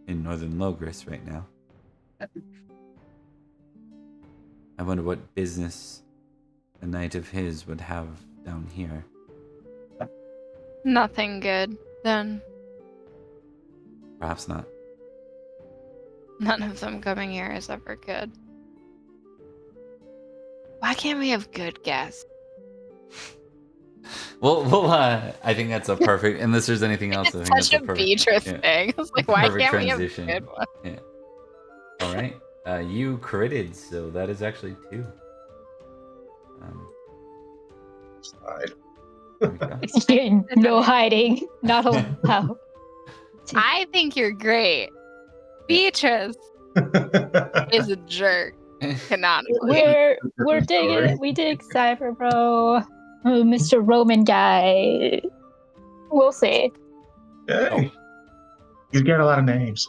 in northern Logris right now. I wonder what business a knight of his would have down here. Nothing good, then. Perhaps not. None of them coming here is ever good. Why can't we have good guests? Well, I think that's a perfect. Unless there's anything else, I think It's such that's a perfect. Beatrice thing. It's like, why Perfect can't transition. we have a good one? Yeah. All right. You critted, so that is actually 2. Slide. There we go. No hiding. Not allowed. I think you're great. Beatrice is a jerk, canonically. We're digging. We dig Cypher, bro. Oh, Mr. Roman guy. We'll see. Hey, he's got a lot of names.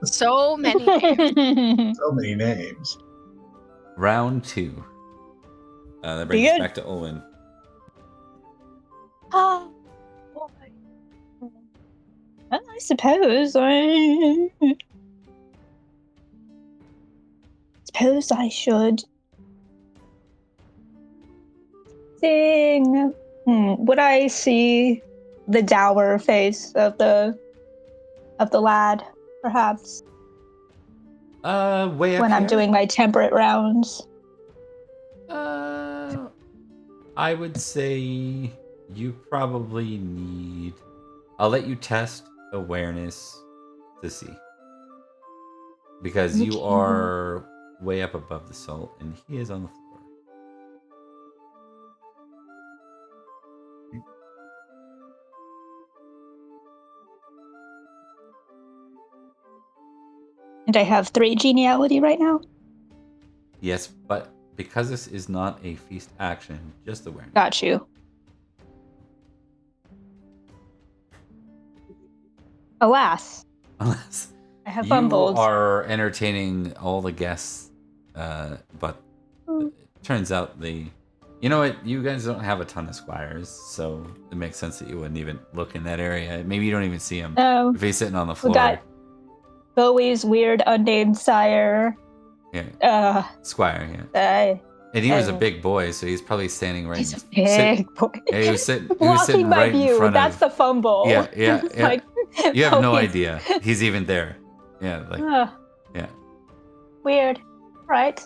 So many. So many names. Round 2. That brings us back to Olwen. Well, I suppose I should sing. Would I see the dour face of the lad, perhaps? Way up when here? I'm doing my temperate rounds. I would say you probably need... I'll let you test awareness to see. Because you are way up above the salt, and he is on the floor. And I have 3 geniality right now? Yes, but because this is not a feast action, just awareness. Got you. Alas. Unless I have you fumbled. are entertaining all the guests, but it turns out you know what? You guys don't have a ton of squires, so it makes sense that you wouldn't even look in that area. Maybe you don't even see him if he's sitting on the floor. We got Bowie's weird unnamed sire. Yeah. Squire, yeah. And he was a uh, big boy, so he's probably standing right. He's a big boy. Yeah, he was sitting Blocking my right in view. front That's of. the fumble. Yeah. Like, You have no Bowie's- idea he's even there. Yeah, like yeah. Weird. Right.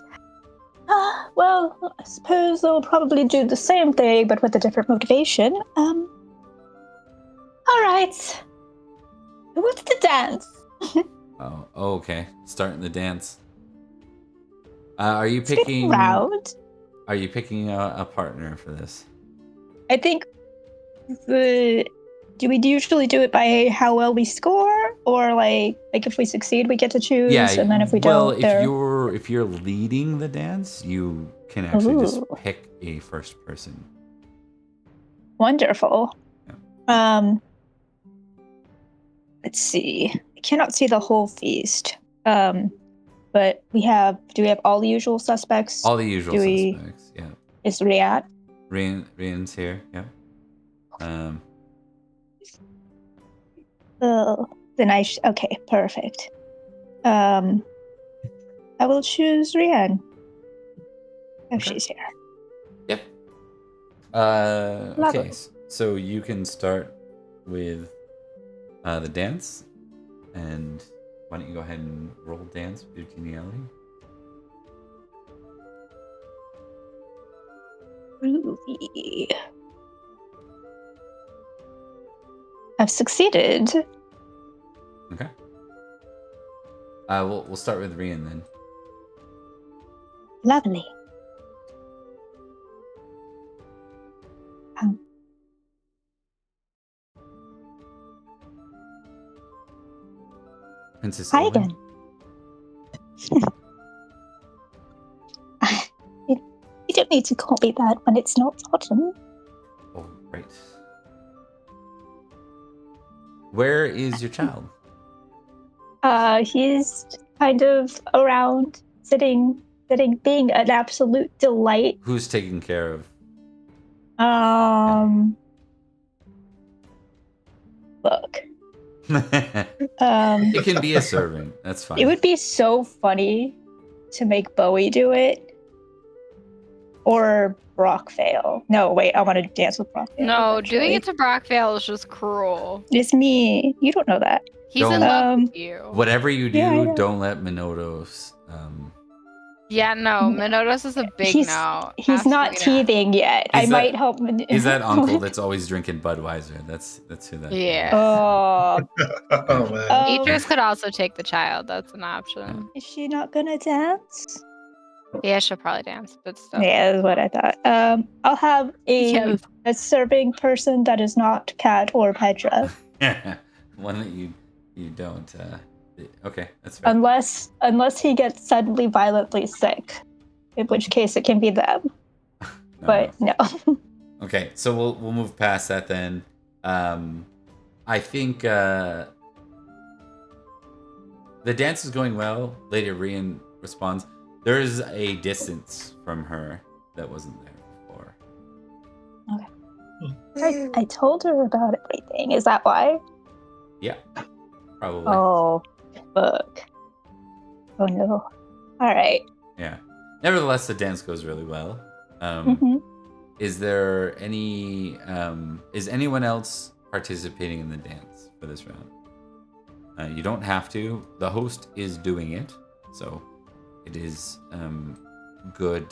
Well, I suppose they'll probably do the same thing, but with a different motivation. All right. What's the dance? Oh, okay. Starting the dance. Are you Spinning picking? round. Are you picking a partner for this? I think. Do we usually do it by how well we score, or like if we succeed we get to choose, and then if we don't, if you're leading the dance, you can actually just pick a first person. Wonderful. Yeah. Let's see. I cannot see the whole feast. But do we have all the usual suspects? All the usual suspects. Yeah. Is Riyadh? Rian's here. Yeah. Then okay, perfect. I will choose Rian. If she's here. Yep. Okay. So you can start with the dance, and why don't you go ahead and roll dance with your geniality? Groovy. I've succeeded. Okay. We'll start with Rian then. Lovely. Princess Hi Owen. again. You don't need to call me that when it's not autumn. Oh, right. Where is your child? He's kind of around, sitting, being an absolute delight. Who's taking care of? Look. It can be a servant. That's fine. It would be so funny to make Bowie do it. Or Brockvale. No, wait, I want to dance with Brockvale. No, doing it to Brockvale is just cruel. It's me. You don't know that. He's in love with you. Whatever you do, Yeah, don't let Minotos. Yeah, no, Minotos is a big no. He's not teething yet. I might help. He's that uncle that's always drinking Budweiser. That's who that. Yeah. Oh, Oh man. Idris could also take the child. That's an option. Is she not gonna dance? Yeah, she'll probably dance, but still. Yeah, that's what I thought. I'll have a serving person that is not Kat or Petra. One that you don't. Okay, that's fair. Unless he gets suddenly violently sick, in which case it can be them. But no. Okay, so we'll move past that then. I think the dance is going well. Lady Rian responds. There is a distance from her that wasn't there before. Okay. I told her about everything. Is that why? Yeah, probably. Oh, fuck. Oh no. All right. Yeah. Nevertheless, the dance goes really well. Is there any? Is anyone else participating in the dance for this round? You don't have to. The host is doing it, so it is good.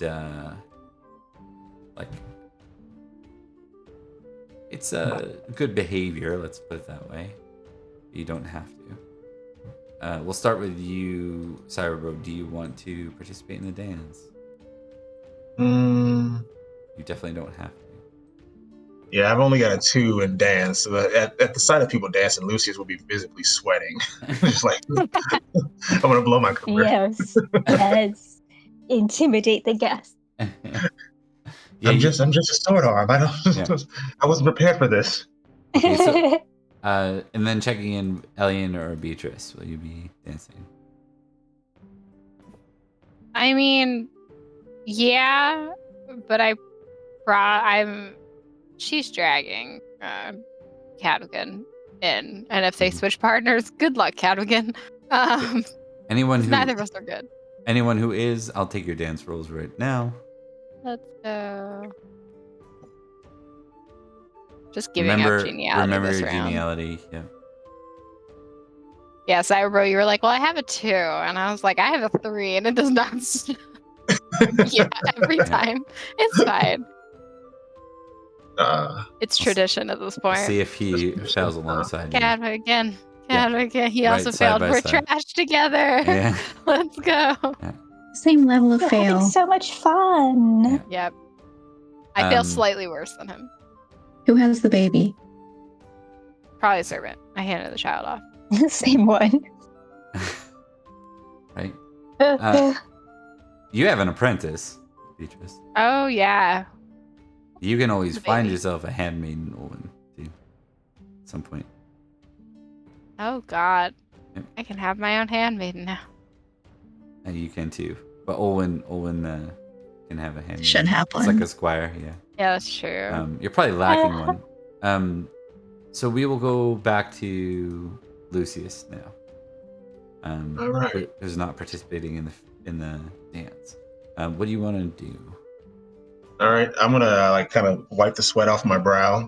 It's good behavior. Let's put it that way. You don't have to. We'll start with you, Cyberbro. Do you want to participate in the dance? You definitely don't have to. Yeah, I've only got a 2 in dance. But at the sight of people dancing, Lucius will be visibly sweating. Just like, I'm going to blow my career. Yes. Intimidate the guests. Yeah, I'm just a sword arm. I wasn't prepared for this. Okay, so, and then checking in Elian or Beatrice, will you be dancing? I mean, yeah, but she's dragging Cadwigan in, and if they switch partners, good luck, Cadwigan. Neither of us are good. Anyone who is, I'll take your dance rolls right now. Let's go. Just giving up geniality. Remember this your round. geniality. Yeah. Yeah, Cyberbro, you were like, well, I have a 2. And I was like, I have a 3. And it does not. Yeah, every time. It's fine. It's tradition at this point. See if he fails alongside you. Cadwigan. He also failed. We're trash together. Yeah. Let's go. Yeah. Same level of We're fail. having so much fun. Yep. I feel slightly worse than him. Who has the baby? Probably a servant. I handed the child off. Same one. Right. You have an apprentice, Beatrice. Oh, yeah. You can always find yourself a handmaiden, Olin, too, at some point. Oh, God. Yep. I can have my own handmaiden now. And you can, too. But Olin can have a handmaiden. Should have one. It's like a squire, yeah. Yeah, that's true. You're probably lacking one. So we will go back to Lucius now. All right. Who's not participating in the dance. What do you want to do? All right, I'm gonna like kind of wipe the sweat off my brow.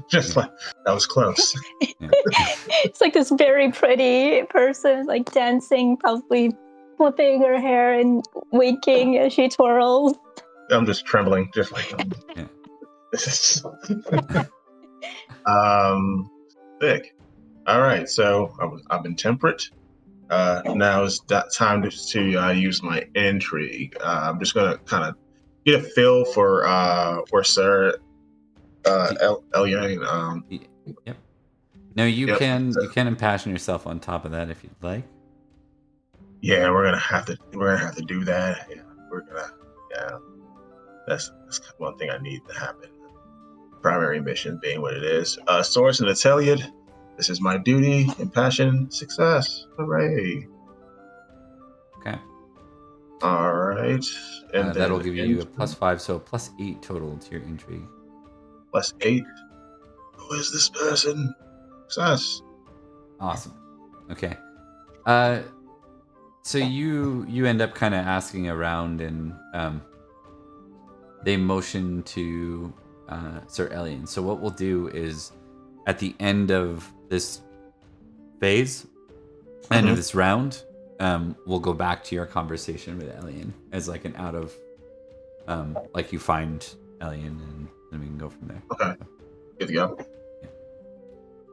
Just like that was close. It's like this very pretty person, like dancing, probably flipping her hair and winking as she twirls. I'm just trembling, just like. Thick. All right, so I've been temperate. Now is that time to use my intrigue. I'm just gonna kind of get a feel for where Sir Eliane. Yep. No, you Yep. can impassion yourself on top of that if you'd like. Yeah, we're gonna have to do that. Yeah, that's one thing I need to happen. Primary mission being what it is. Source and Atelier. This is my duty. Impassion. Success. Hooray. Okay. All right. And that'll give you a +5, so a +8 total to your intrigue. +8. Who is this person? Success. Awesome. Okay. So you end up kind of asking around, and they motion to Sir Elian. So what we'll do is, at the end of this phase, end of this round, we'll go back to your conversation with Elian as like an out of, like you find Elian, and then we can go from there. Okay. Good to go. Yeah.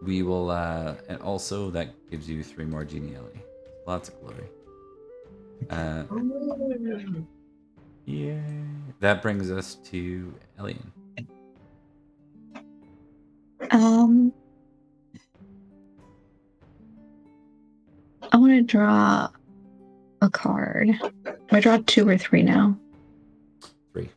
We will, and also that gives you 3 more geniality. Lots of glory. Yeah. That brings us to Elian. I want to draw a card. I draw 2 or 3 now. 3.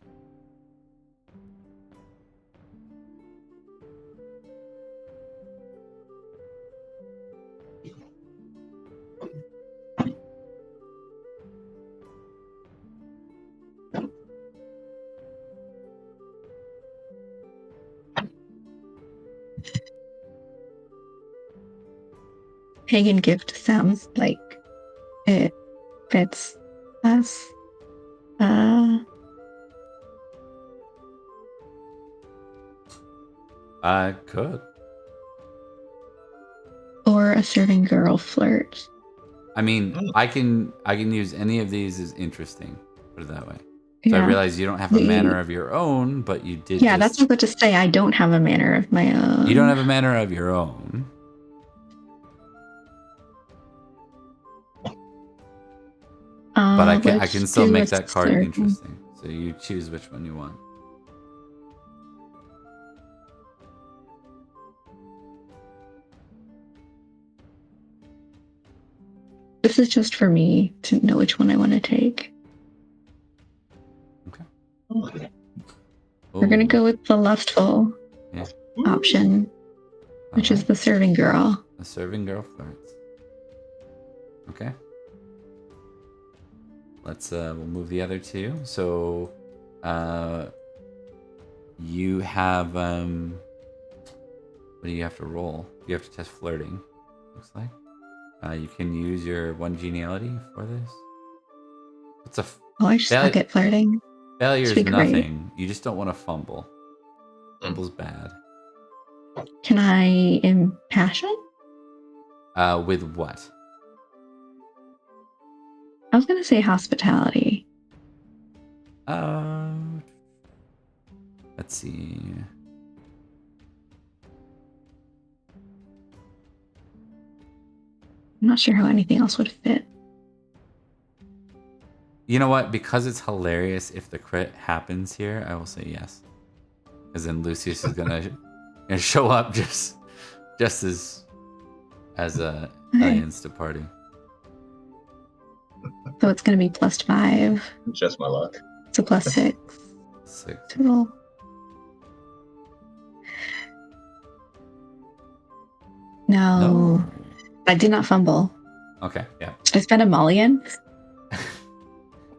Pagan gift sounds like it fits us. I could. Or a serving girl flirt. I mean, I can use any of these as interesting. Put it that way. So Yeah. I realize you don't have a manor of your own, but you did. Yeah, that's what I was about to say. I don't have a manor of my own. You don't have a manor of your own. But I can still make that card interesting. So you choose which one you want. This is just for me to know which one I want to take. Okay. We're going to go with the lustful option, which is the serving girl. The serving girl flirts. Okay. Let's we'll move the other 2. So you have what do you have to roll? You have to test flirting, looks like. You can use your 1 geniality for this. It's a I suck at flirting. Failure is nothing. You just don't want to fumble. Fumble's bad. Can I impassion? With what? I was going to say hospitality. Let's see. I'm not sure how anything else would fit. You know what? Because it's hilarious if the crit happens here, I will say yes. Because then Lucius is gonna show up just as Elian's departing. So it's going to be +5. Just my luck. It's a +6. 6. Total. No. I did not fumble. Okay, yeah. I spent a mulligan.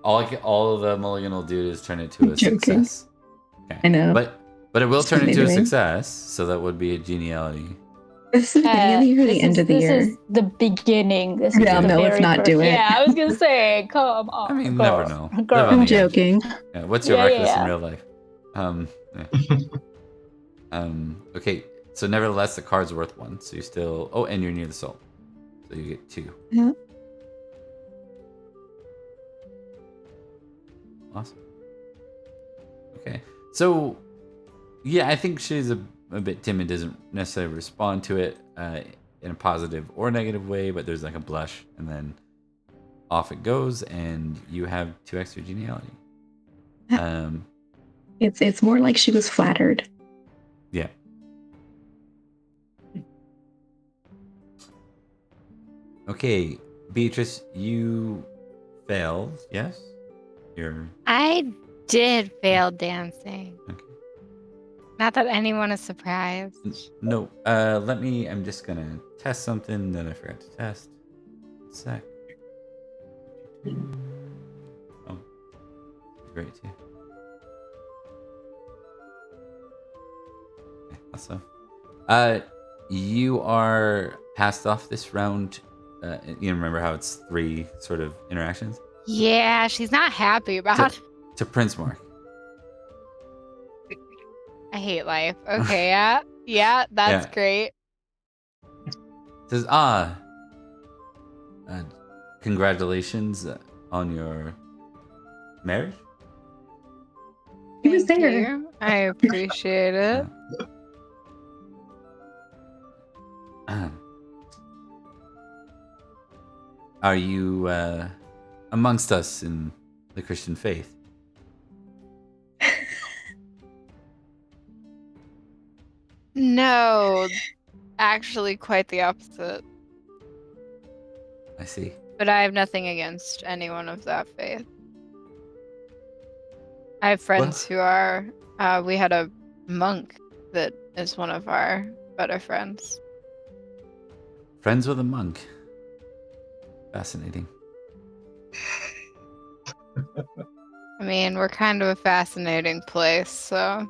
All the mulligan will do is turn it to a success. Okay. I know. But it will turn into a success, so that would be a geniality. This is the beginning of the year or the end of the year? This is the beginning. This is Yeah, the no, let's not first. do it. Yeah, I was going to say, come on. I mean, girl. never know. Girl. Live on I'm the edge. joking. Yeah, what's your reckless in real life? Yeah. Okay. So nevertheless, the card's worth 1. So you still. Oh, and you're near the soul, so you get 2. Yeah. Awesome. Okay. So, yeah, I think she's a bit timid. Doesn't necessarily respond to it in a positive or negative way, but there's like a blush, and then off it goes, and you have 2 extra geniality. It's more like she was flattered. Yeah. Okay, Beatrice, you failed. Yes, I did fail dancing. Okay. Not that anyone is surprised. No. I'm just gonna test something that I forgot to test. 1 sec. Oh, great too. Okay, awesome. You are passed off this round. You remember how it's 3 sort of interactions? Yeah, she's not happy about it. To Prince Mark. I hate life. Okay, yeah, that's great. Says, congratulations on your marriage. He was Thank there. you. I appreciate it. Are you amongst us in the Christian faith? No, actually quite the opposite. I see. But I have nothing against anyone of that faith. I have friends who are, we had a monk that is one of our better friends. Friends with a monk. Fascinating. I mean, we're kind of a fascinating place, so.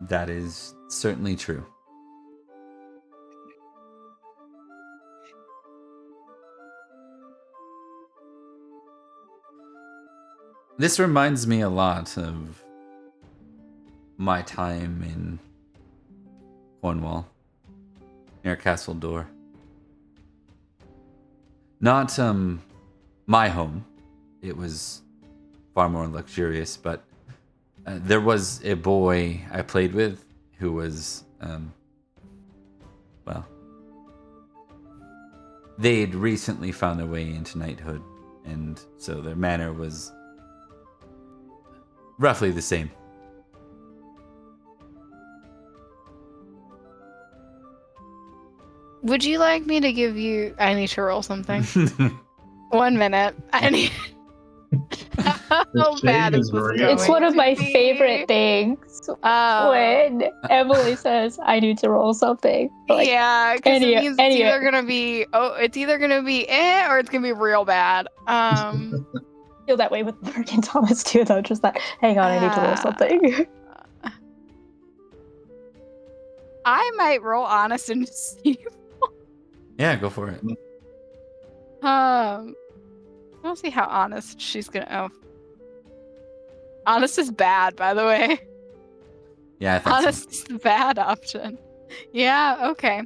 That is certainly true. This reminds me a lot of my time in Cornwall, near Castle Door. Not my home. It was far more luxurious, but there was a boy I played with who was, well, they'd recently found their way into knighthood, and so their manor was roughly the same. Would you like me to give you... I need to roll something. 1 minute. I need... How bad is this going? It's one of my favorite things when Emily says, I need to roll something. Like, yeah, because it means it's either going to be... Oh, it's either going to be or it's going to be real bad. Feel that way with Mark and Thomas too, though. Just that, hang on, I need to roll something. I might roll honest and deceitful. Yeah, go for it. We'll see how honest she's gonna. Oh, honest is bad, by the way. Yeah, I think honest is the bad option. Yeah. Okay.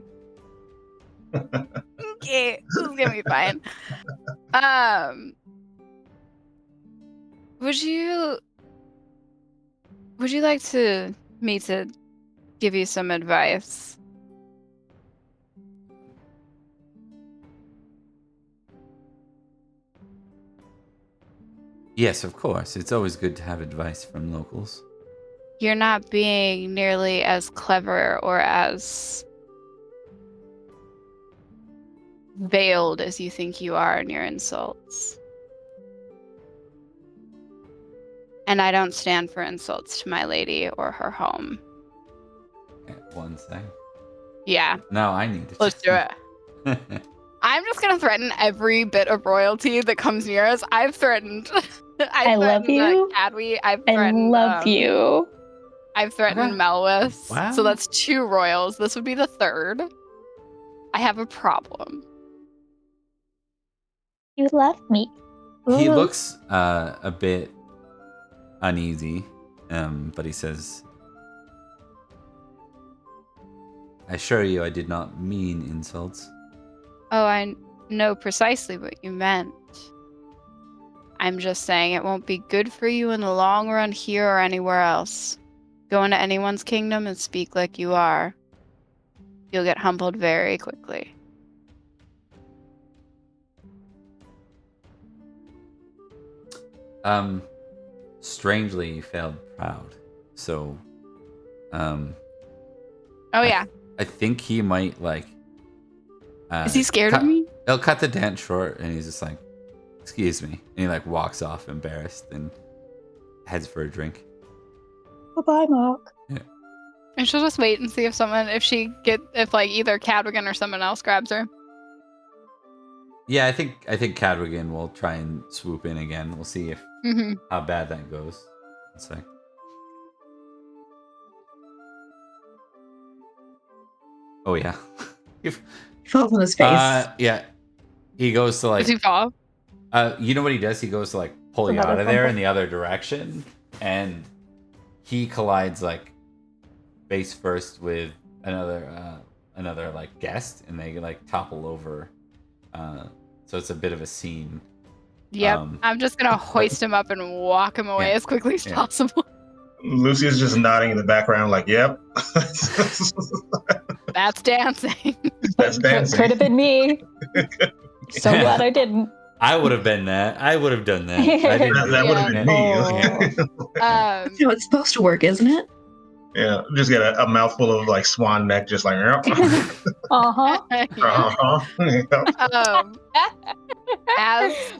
Okay, this is gonna be fine. Would you like me to give you some advice? Yes, of course. It's always good to have advice from locals. You're not being nearly as clever or as veiled as you think you are in your insults. And I don't stand for insults to my lady or her home. Okay, 1 sec. Yeah. Now I need to. Let's do it. I'm just gonna threaten every bit of royalty that comes near us. I've threatened. I love you. Cadwy. I love you. I've threatened Melwis. Wow. So that's 2 royals. This would be the 3rd. I have a problem. You love me. He looks a bit uneasy, but he says, I assure you I did not mean insults. Oh, I know precisely what you meant. I'm just saying it won't be good for you in the long run here or anywhere else. Go into anyone's kingdom and speak like you are. You'll get humbled very quickly. Strangely, you failed proud. So, Oh, yeah. I think he might, like... Is he scared of me? He'll cut the dance short, and he's just like, excuse me. And he, like, walks off embarrassed and heads for a drink. Bye-bye, Mark. Yeah. And she'll just wait and see if like either Cadrigan or someone else grabs her. Yeah, I think Cadrigan will try and swoop in again. We'll see if how bad that goes. One sec. Oh yeah. He falls on his face. Yeah. He goes to like. Does he fall? You know what he does? He goes to like pull you out of there in the other direction, and he collides like face first with another like guest, and they like topple over. So it's a bit of a scene. Yep. I'm just gonna hoist him up and walk him away as quickly as possible. Lucia's just nodding in the background, like, "Yep." That's dancing. That's dancing. Could have been me. So glad I didn't. I would have been that. I would have done that. I didn't That would have been me. You know, it's supposed to work, isn't it? Yeah, just get a mouthful of like swan neck, just like. Uh-huh.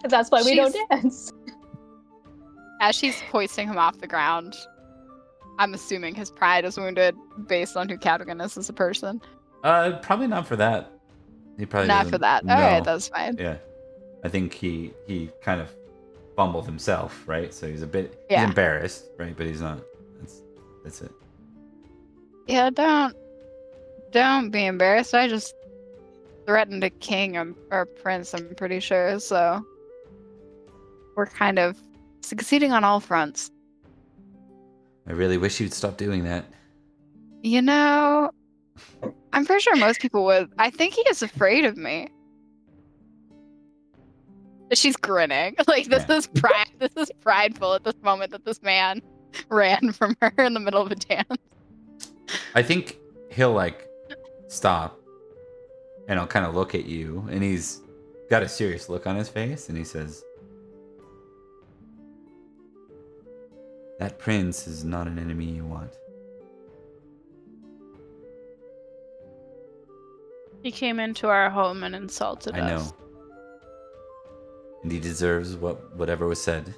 That's why we don't dance. As she's hoisting him off the ground, I'm assuming his pride is wounded based on who Cadrigan is as a person. Probably not for that. He probably not for that. No. All right, that's fine. Yeah, I think he kind of fumbled himself, right? So he's a bit he's embarrassed, right? But he's not. That's it. Yeah, don't be embarrassed. I just threatened a king or prince, I'm pretty sure. So we're kind of succeeding on all fronts. I really wish you'd stop doing that. You know, I'm pretty sure most people would. I think he is afraid of me. She's grinning. Like this is pride. This is prideful at this moment that this man ran from her in the middle of a dance. I think he'll like stop and I'll kind of look at you, and he's got a serious look on his face, and he says, that prince is not an enemy you want. He came into our home and insulted us. I know. And he deserves whatever was said.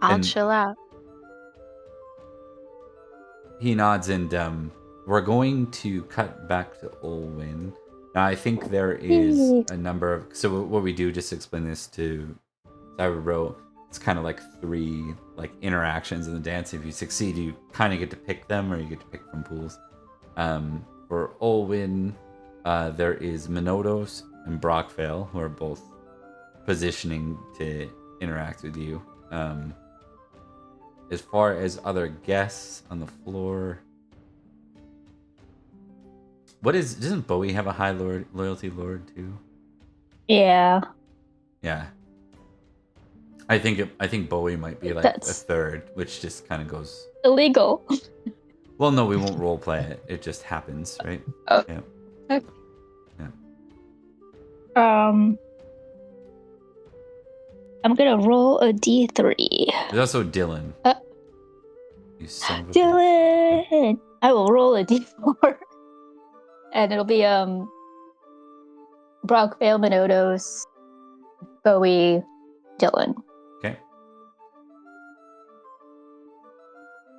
I'll chill out. He nods, and we're going to cut back to Olwyn. Now, I think there is a number of... So what we do, just to explain this to Cyberbro, it's kind of like 3 like interactions in the dance. If you succeed, you kind of get to pick them, or you get to pick from pools. For Olwyn, there is Minodos and Brockvale, who are both positioning to interact with you. As far as other guests on the floor, doesn't Bowie have a high loyalty lord too? Yeah. Yeah. I think Bowie might be like a 3rd, which just kind of goes illegal. Well, no, we won't role play it. It just happens, right? Oh. Yeah. Okay. Yeah. I'm gonna roll a d3. There's also Dylan. You son of a Dylan! bitch. I will roll a d4. And it'll be Brockvale, Minodos, Bowie, Dylan. Okay.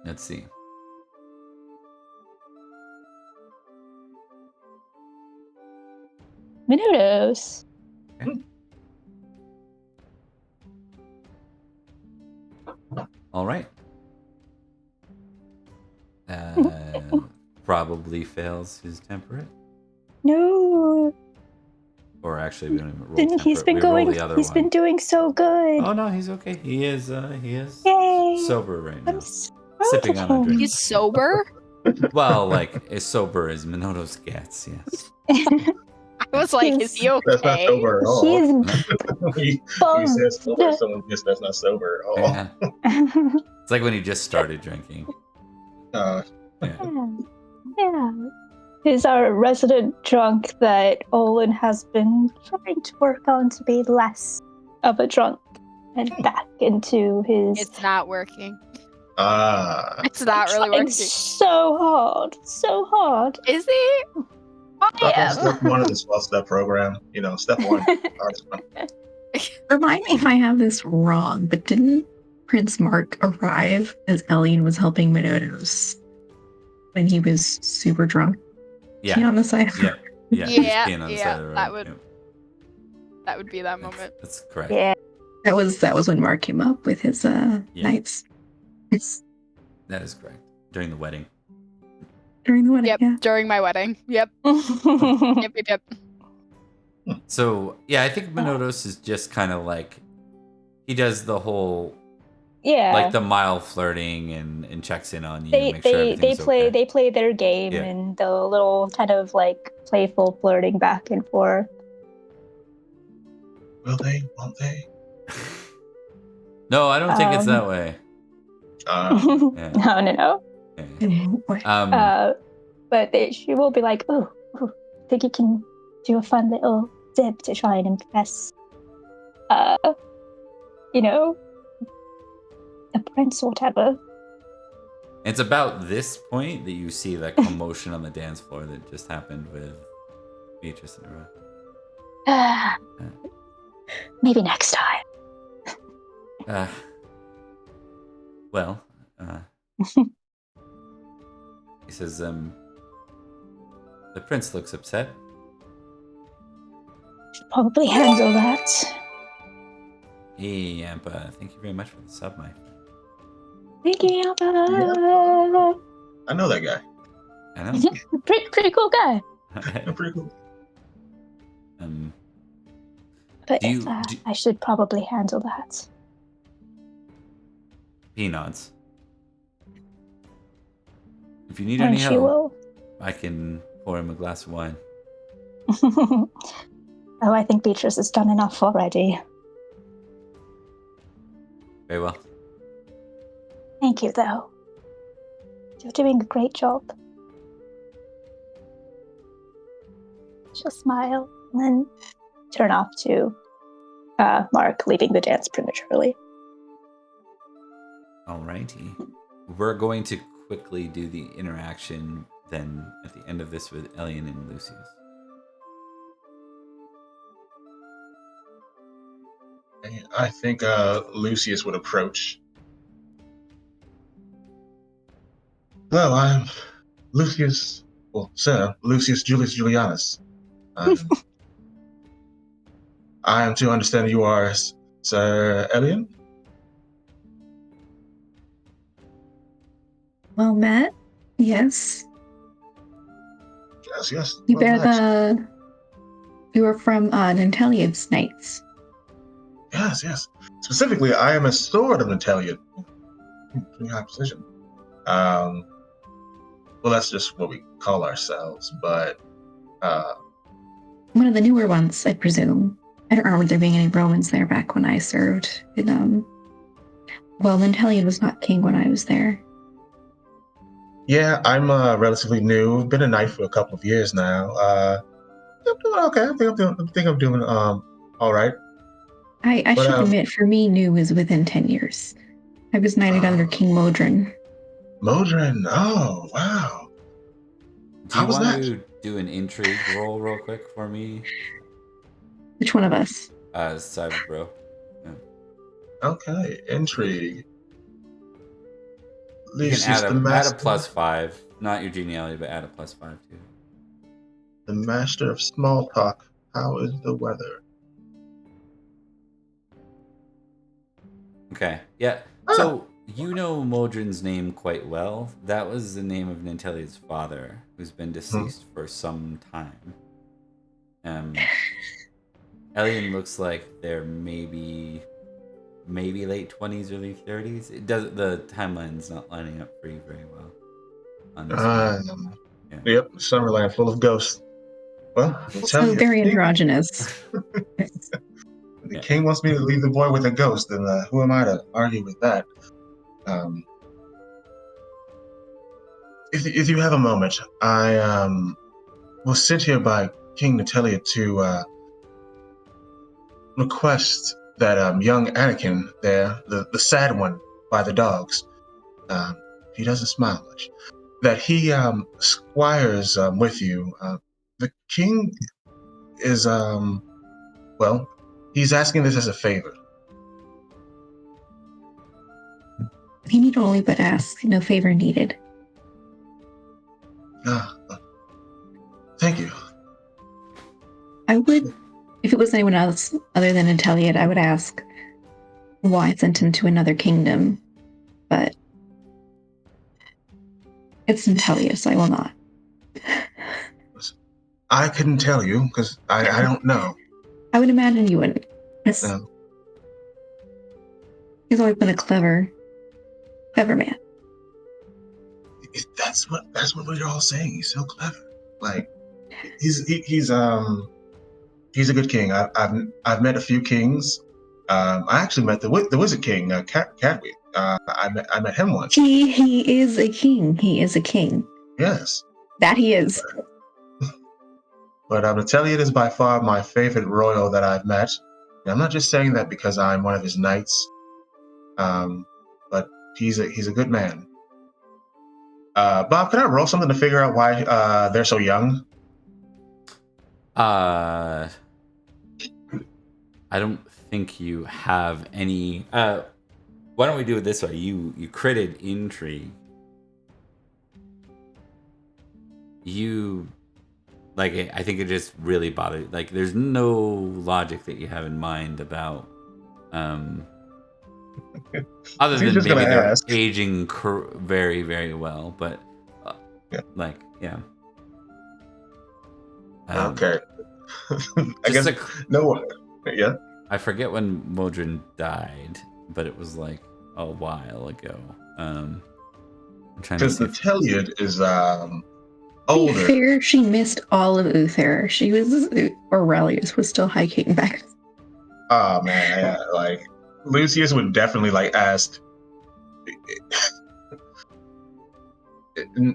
Let's see. Minodos. Okay. All right. Probably fails his temperate. No. Or actually, we don't even roll temperate. He's been been doing so good. Oh no, he's okay. He is Yay. sober right now. I'm so Sipping proud on a of drink. him. He's sober? Well, like as sober as Minoto's gets, yes. I was like, is he okay? That's not sober at all. He is when you say sober, someone gets that's not sober at all. Yeah. It's like when he just started drinking. Uh, Yeah. He's our resident drunk that Olin has been trying to work on to be less of a drunk and back into his. It's not working. It's It's not really working. So hard. So hard. Is he? I am. Step one of this 12-step program. Step one. Hardest one. Remind me if I have this wrong, but didn't Prince Mark arrive as Elian was helping Minotos when he was super drunk? Yeah. On the side. Yeah. He's peeing on the side of the road. That would be that moment. That's correct. Yeah. That was when Mark came up with his knights. That is correct. During the wedding. During the wedding. Yep. Yeah. During my wedding. Yep. Yep. So yeah, I think Minotos is just kind of like he does the whole like the mild flirting and checks in on you. Make sure everything's okay. They play their game and the little kind of like playful flirting back and forth. Will they? Won't they? No, I don't think it's that way. No. Yeah. But she will be like, oh, I think you can do a fun little dip to try and impress, the prince or whatever. It's about this point that you see that commotion on the dance floor that just happened with Beatrice and Aurora. Maybe next time. He says, the prince looks upset. Should probably handle that. Hey, Ampa, thank you very much for the sub, my friend. Thank you, Alba. I know that guy. I know. Pretty cool guy. Pretty cool. But I should probably handle that. He nods. If you need any help, I can pour him a glass of wine. Oh, I think Beatrice has done enough already. Very well. Thank you, though. You're doing a great job. She'll smile and then turn off to Mark leaving the dance prematurely. Alrighty. We're going to quickly do the interaction then at the end of this with Elian and Lucius. I think Lucius would approach. Well, I'm Lucius. Well, sir, Lucius Julius Julianus. I am to understand you are Sir Elian? Well met. Yes. Yes. You were from Nanteliad's Knights. Yes. Specifically, I am a sword of Nanteliad. Pretty high position. Well, that's just what we call ourselves, but one of the newer ones, I presume. I don't remember there being any Romans there back when I served. Nanteliad was not king when I was there. Yeah, I'm relatively new. I've been a knight for a couple of years now. I'm doing okay. I think I'm doing all right. I should admit, for me, new is within 10 years. I was knighted under King Modron. Modron, oh wow. Do you want to do an intrigue roll real quick for me? Which one of us? Cyber Bro. Yeah. Okay, intrigue. You can add a +5. Not your genealogy, but add a +5 too. The master of small talk. How is the weather? Okay, yeah. So you know Modron's name quite well. That was the name of Nanteliad's father, who's been deceased for some time. Elian looks like they're maybe late 20s, early 30s. It does the timeline's not lining up for you very well on this one. Yeah. Yep, Summerland full of ghosts. Well, So very androgynous. The king wants me to leave the boy with a ghost, and who am I to argue with that? If you have a moment, I was sent here by King Natalia to request that young Anakin there, the sad one by the dogs, he doesn't smile much, that he squires with you. The king is, well, he's asking this as a favor. He need only but ask, no favor needed. Thank you. I would, if it was anyone else other than Inteliad, I would ask why I sent him to another kingdom, but it's Inteliad, so I will not. I couldn't tell you, because I don't know. I would imagine you wouldn't. No. He's always been a clever man. That's what we're all saying. He's so clever. Like, he's a good king. I've met a few kings. I actually met the Wizard King, Cadwy. I met him once. He is a king. He is a king. Yes. That he is. But I'm gonna tell you, it is by far my favorite royal that I've met. And I'm not just saying that because I'm one of his knights. But he's a good man. Bob, can I roll something to figure out why they're so young? I don't think you have any. Why don't we do it this way? You critted intrigue. I think it just really bothered. Like, there's no logic that you have in mind about, other than maybe they're aging very, very well. But, yeah. Okay. I guess no one. Yeah. I forget when Modron died, but it was like a while ago. I'm trying to see. Because Inteliad is older. To be fair, she missed all of Uther. Aurelius was still High King back. Oh man, yeah, like Lucius would definitely ask.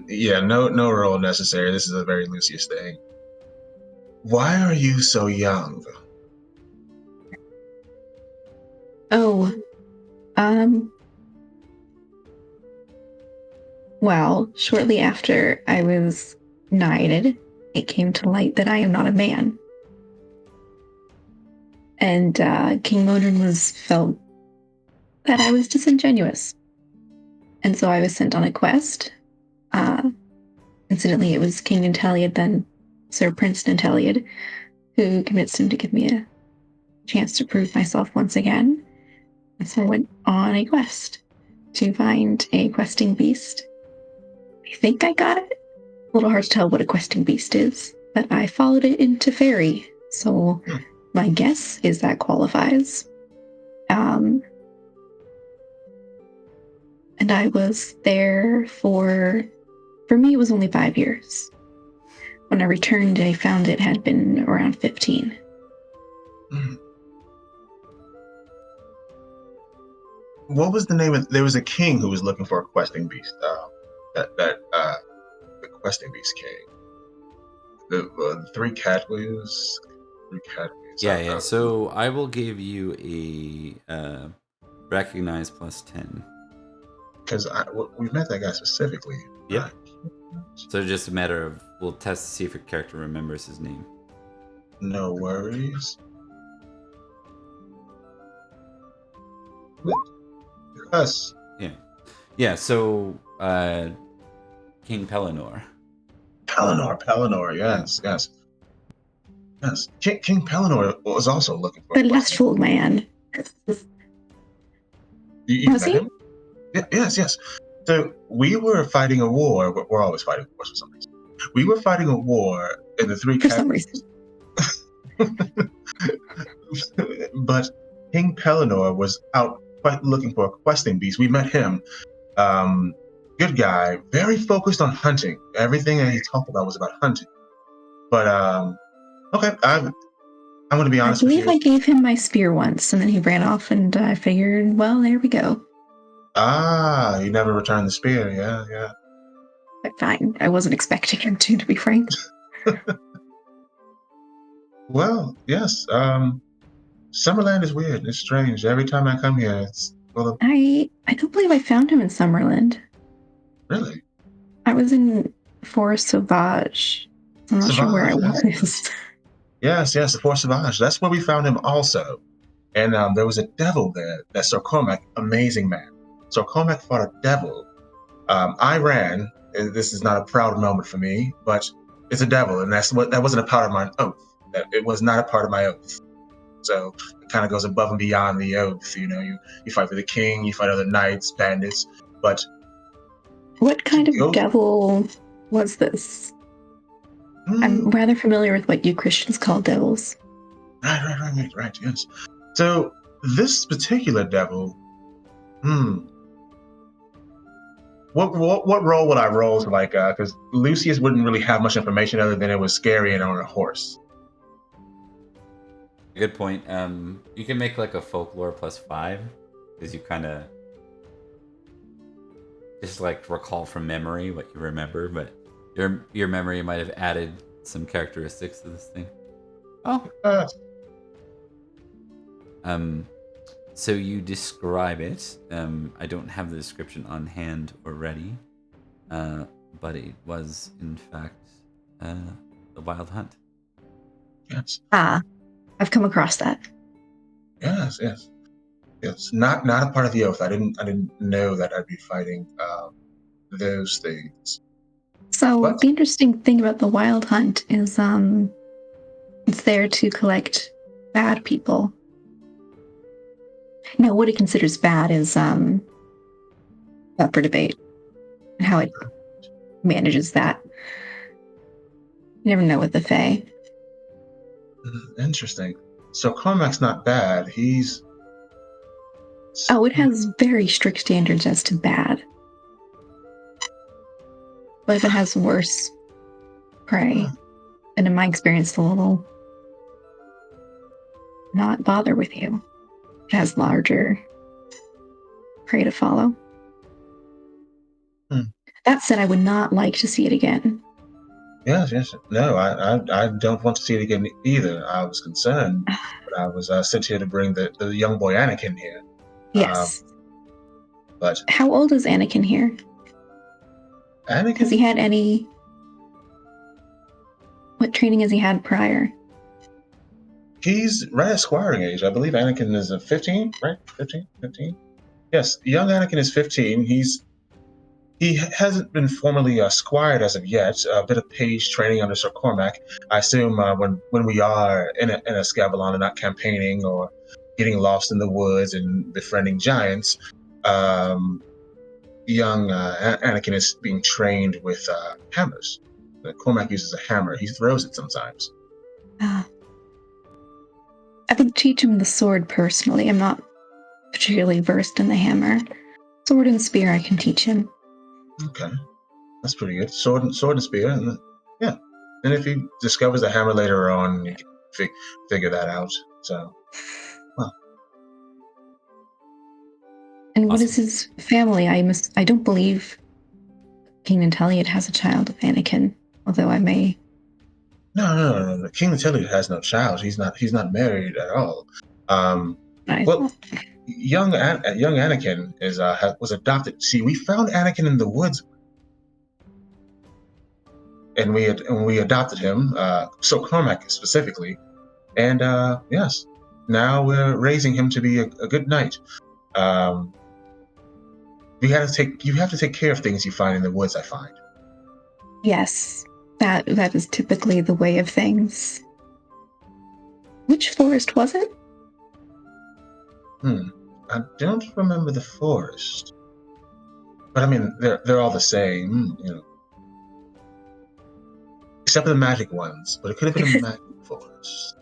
Yeah, no role necessary. This is a very Lucius thing. Why are you so young? Oh, well, shortly after I was knighted, it came to light that I am not a man. And King Modron felt that I was disingenuous. And so I was sent on a quest. Incidentally, it was King Inteliad, then Sir Prince Inteliad, who convinced him to give me a chance to prove myself once again. And so I went on a quest to find a questing beast. I think I got it. A little hard to tell what a questing beast is, but I followed it into Faerie. So my guess is that qualifies. And I was there for me, it was only 5 years. When I returned, I found it had been around 15. What was the name of? There was a king who was looking for a questing beast. The questing beast king. The three Cadwys. Yeah. So I will give you a recognize plus 10. Because we met that guy specifically. Yeah. So just a matter of, we'll test to see if your character remembers his name. No worries. Yes. Yeah. So King Pellinor. Pellinor. Yes. King Pellinor was also looking for the lustful man. You met him? Yes. So we were fighting a war. We're always fighting wars for some reason. We were fighting a war in the three. For some reason. But King Pellinor was out looking for a questing beast. We met him. Good guy, very focused on hunting. Everything that he talked about was about hunting. But okay, I'm going to be honest with you. I believe I gave him my spear once, and then he ran off, and I figured, well, there we go. Ah, he never returned the spear. Yeah. But fine, I wasn't expecting him to be frank. Well, yes. Summerland is weird. It's strange. Every time I come here, it's full of... I don't believe I found him in Summerland. Really? I was in Forest Sauvage. I'm not sure where I was. Yes, the Forest Sauvage. That's where we found him also. And there was a devil there, that Sir Cormac, amazing man. Sir Cormac fought a devil. I ran. This is not a proud moment for me, but it's a devil, and that wasn't a part of my oath. It was not a part of my oath. So it kind of goes above and beyond the oath. You know, you fight for the king, you fight other knights, bandits, but... What kind of devil was this? I'm rather familiar with what you Christians call devils. Right, yes. So this particular devil, what role would I roll to, like, because Lucius wouldn't really have much information other than it was scary and on a horse. Good point. You can make like a folklore +5, because you kind of just like recall from memory what you remember, but your memory might have added some characteristics to this thing. So you describe it. I don't have the description on hand already, but it was in fact the Wild Hunt. Yes. I've come across that. Yes. It's not a part of the oath. I didn't know that I'd be fighting those things. So the interesting thing about the Wild Hunt is it's there to collect bad people. Now, what it considers bad is up for debate, and how it manages that. You never know with the Fae. Interesting. So Cormac's not bad. He's... Oh, it has very strict standards as to bad. But if it has worse prey, and in my experience, the little not bother with you. It has larger prey to follow. That said, I would not like to see it again. Yes. No, I don't want to see it again either. I was concerned, but I was sent here to bring the young boy Anakin here. Yes. But how old is Anakin here? Anakin? Has he had any... What training has he had prior? He's right at squiring age. I believe Anakin is 15, right? 15? Yes, young Anakin is 15. He hasn't been formally squired as of yet. A bit of page training under Sir Cormac. I assume when we are in a Avalon and not campaigning or getting lost in the woods and befriending giants, young Anakin is being trained with hammers. Cormac uses a hammer. He throws it sometimes. I would teach him the sword personally. I'm not particularly versed in the hammer. Sword and spear I can teach him. Okay, that's pretty good. Sword and spear, and yeah. And if he discovers the hammer later on, you can figure that out. So, well. And what is his family? I don't believe King Nanteliot has a child with Anakin, although I may. No. King Nanteliot has no child. He's not married at all. Young Anakin was adopted. See, we found Anakin in the woods, and we adopted him. So Cormac specifically, and yes, now we're raising him to be a good knight. You have to take care of things you find in the woods. I find. Yes, that is typically the way of things. Which forest was it? I don't remember the forest, but I mean they're all the same, you know, except for the magic ones. But it could have been a magic forest.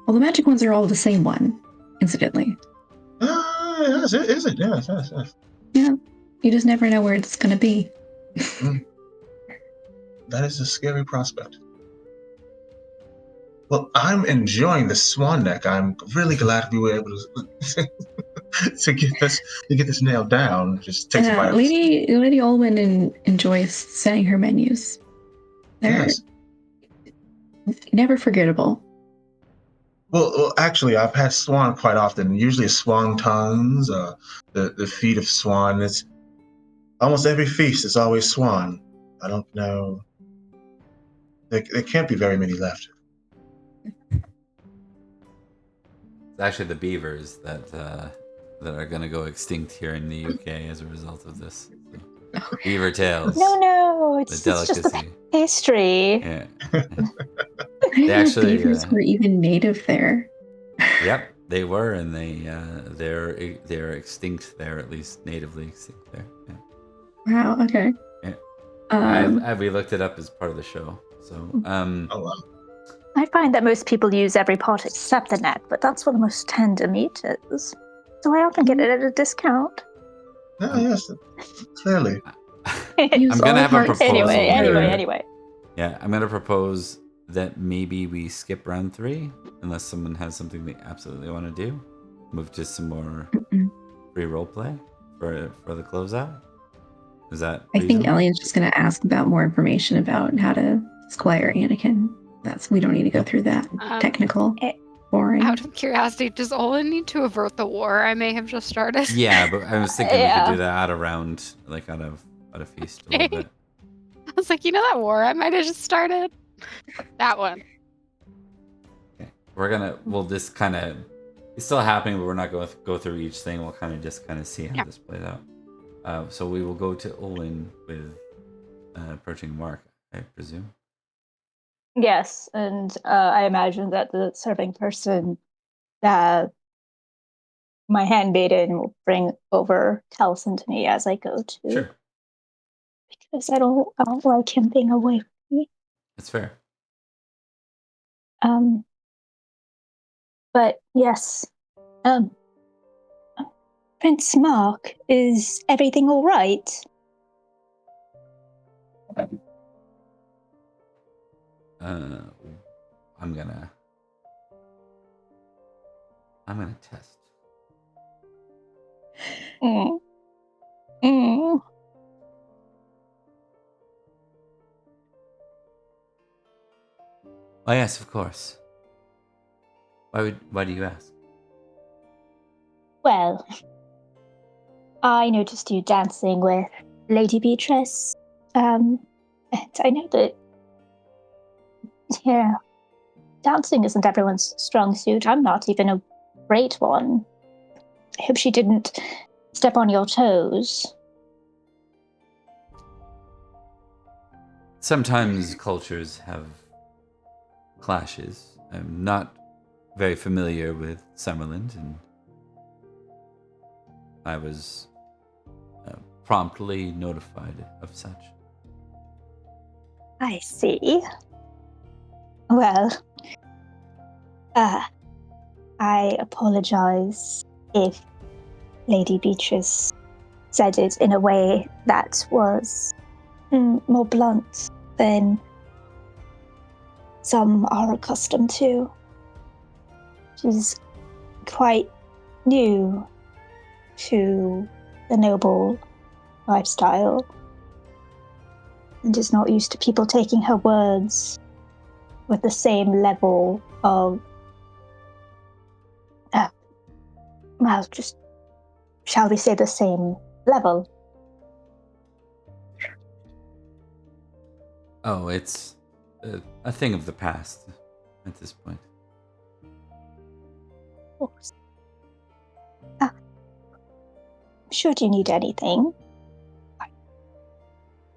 Well, the magic ones are all the same one, incidentally. Yes, is it? Yes. Yeah, you just never know where it's going to be. That is a scary prospect. Well, I'm enjoying the swan neck. I'm really glad we were able to get this nailed down. Just takes a bite. Lady Olwen enjoys saying her menus. They're never forgettable. Well, actually, I've had swan quite often. Usually, swan tongues, the feet of swan. It's almost every feast is always swan. I don't know. There can't be very many left. It's actually the beavers that are going to go extinct here in the UK as a result of this. So, beaver tails. No, it's just the pastry. Yeah. They actually beavers were even native there. Yep, they were, and they're extinct there, at least natively extinct there. Yeah. Wow. Okay. Yeah. We looked it up as part of the show. So. Oh wow. I find that most people use every part except the neck, but that's where the most tender meat is. So I often get it at a discount. Yes, clearly. I'm gonna have a proposal. Anyway. Yeah, I'm gonna propose that maybe we skip round 3, unless someone has something they absolutely want to do. Move to some more free role play for the closeout. Is that reasonable? I think Elliot's just gonna ask about more information about how to Squire Anakin. We don't need to go through that technical, boring. Out of curiosity, does Olin need to avert the war I may have just started? Yeah, but I was thinking we could do that out of feast a little bit. I was like, that war I might have just started? That one. Okay. We'll just kind of, it's still happening, but we're not going to go through each thing. We'll kind of see how this plays out. So we will go to Olin with approaching Mark, I presume. Yes, and I imagine that the serving person, my handmaiden, will bring over Taliesin to me as I go to. Sure. Because I don't like him being away from me. That's fair. But yes, Prince Mark, is everything all right? I'm gonna test. Mm. Oh yes, of course. Why do you ask? Well, I noticed you dancing with Lady Beatrice. And I know that dancing isn't everyone's strong suit. I'm not even a great one. I hope she didn't step on your toes. Sometimes cultures have clashes. I'm not very familiar with Summerland, and I was promptly notified of such. I see. Well, I apologize if Lady Beatrice said it in a way that was more blunt than some are accustomed to. She's quite new to the noble lifestyle and is not used to people taking her words with the same level of just shall we say the same level. Oh, it's a thing of the past at this point. Of course. Should you need anything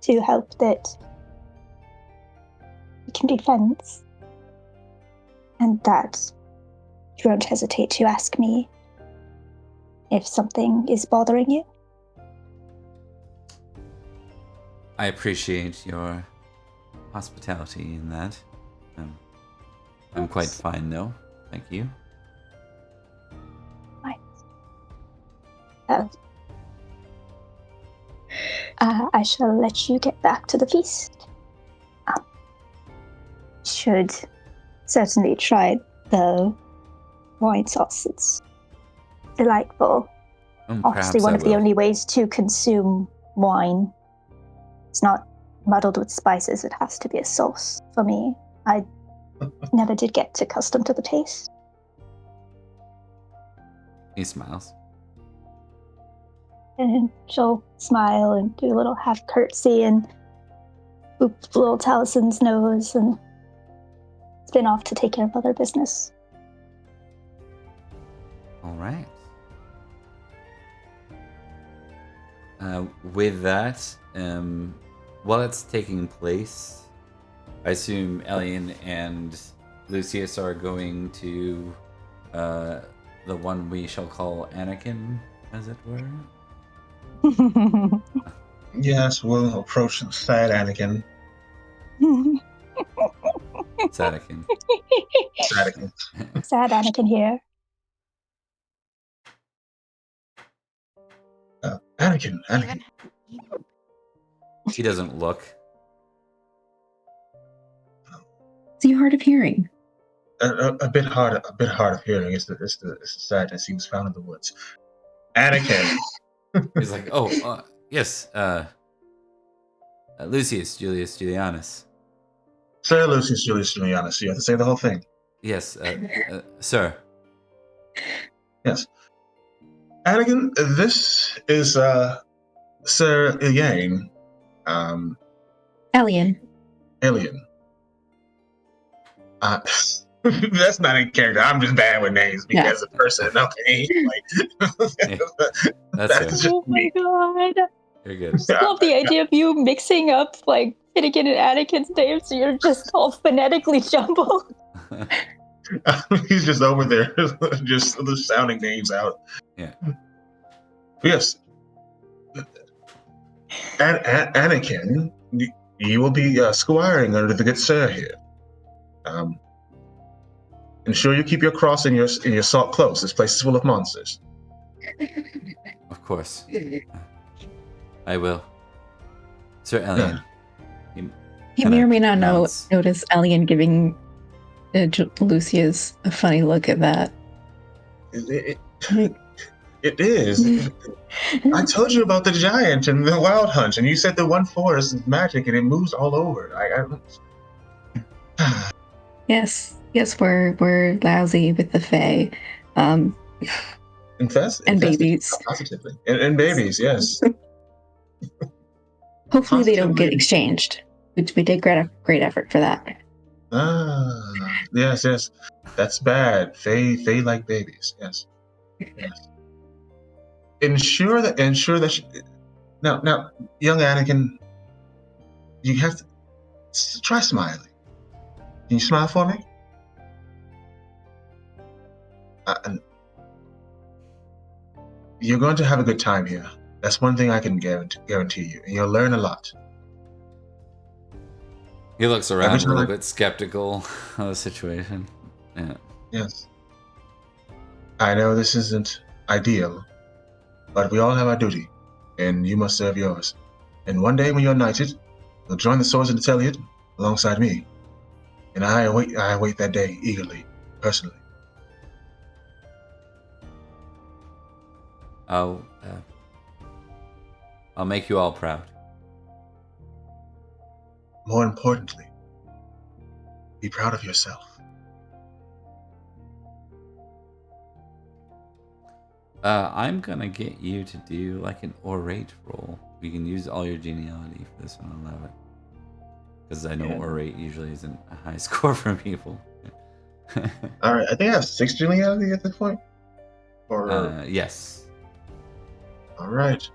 to help that you can be friends, and that you won't hesitate to ask me if something is bothering you. I appreciate your hospitality in that. I'm quite fine, though. Thank you. I shall let you get back to the feast. Should certainly try the wine sauce. It's delightful. Obviously, one of the only ways to consume wine. It's not muddled with spices. It has to be a sauce for me. I never did get accustomed to the taste. He smiles. And she'll smile and do a little half curtsy and boop little Talison's nose and spin off to take care of other business. All right. With that, while it's taking place, I assume Elian and Lucius are going to the one we shall call Anakin, as it were. Yes, we'll approach sad Anakin. Sadakin. Anakin. Sad Anakin here. Anakin. He doesn't look. Is he hard of hearing? A bit hard of hearing. It's the sadness. He was found in the woods. Anakin. He's like, yes, Lucius Julius Julianus. Sir Lucius Julius Julianus. You have to say the whole thing. Yes, sir. Yes. Anakin, this is Sir Elaine. Elian. That's not in character. I'm just bad with names because of person. Okay, That's oh my god! You're good. I love the idea of you mixing up like Finnegan and Anakin's names, so you're just all phonetically jumbled. He's just over there, just sounding names out. Yeah. Yes. Anakin, you will be squiring under the good sir here. Ensure you keep your cross and your salt close. This place is full of monsters. Of course. I will. Sir Elian. He may or may not notice Elian giving Lucius a funny look at that. It is. I told you about the giant and the wild hunt, and you said the 1/4 is magic and it moves all over. Yes, we're lousy with the Fae. And babies. Positively. And babies, yes. Hopefully they don't get exchanged. We did great effort for that. Yes. That's bad. Fae like babies, yes. Ensure that now, young Anakin, you have to try smiling. Can you smile for me? You're going to have a good time here. That's one thing I can guarantee you, and you'll learn a lot. He looks around a little bit skeptical of the situation. Yeah. Yes. I know this isn't ideal, but we all have our duty, and you must serve yours. And one day when you're knighted, you'll join the Swords of the Teliad alongside me. And I await that day eagerly, personally. I'll make you all proud. More importantly, be proud of yourself. I'm gonna get you to do like an orate roll. You can use all your geniality for this one. I love it. Because I know orate usually isn't a high score for people. Alright, I think I have 6 geniality at this point. Or yes. Alright.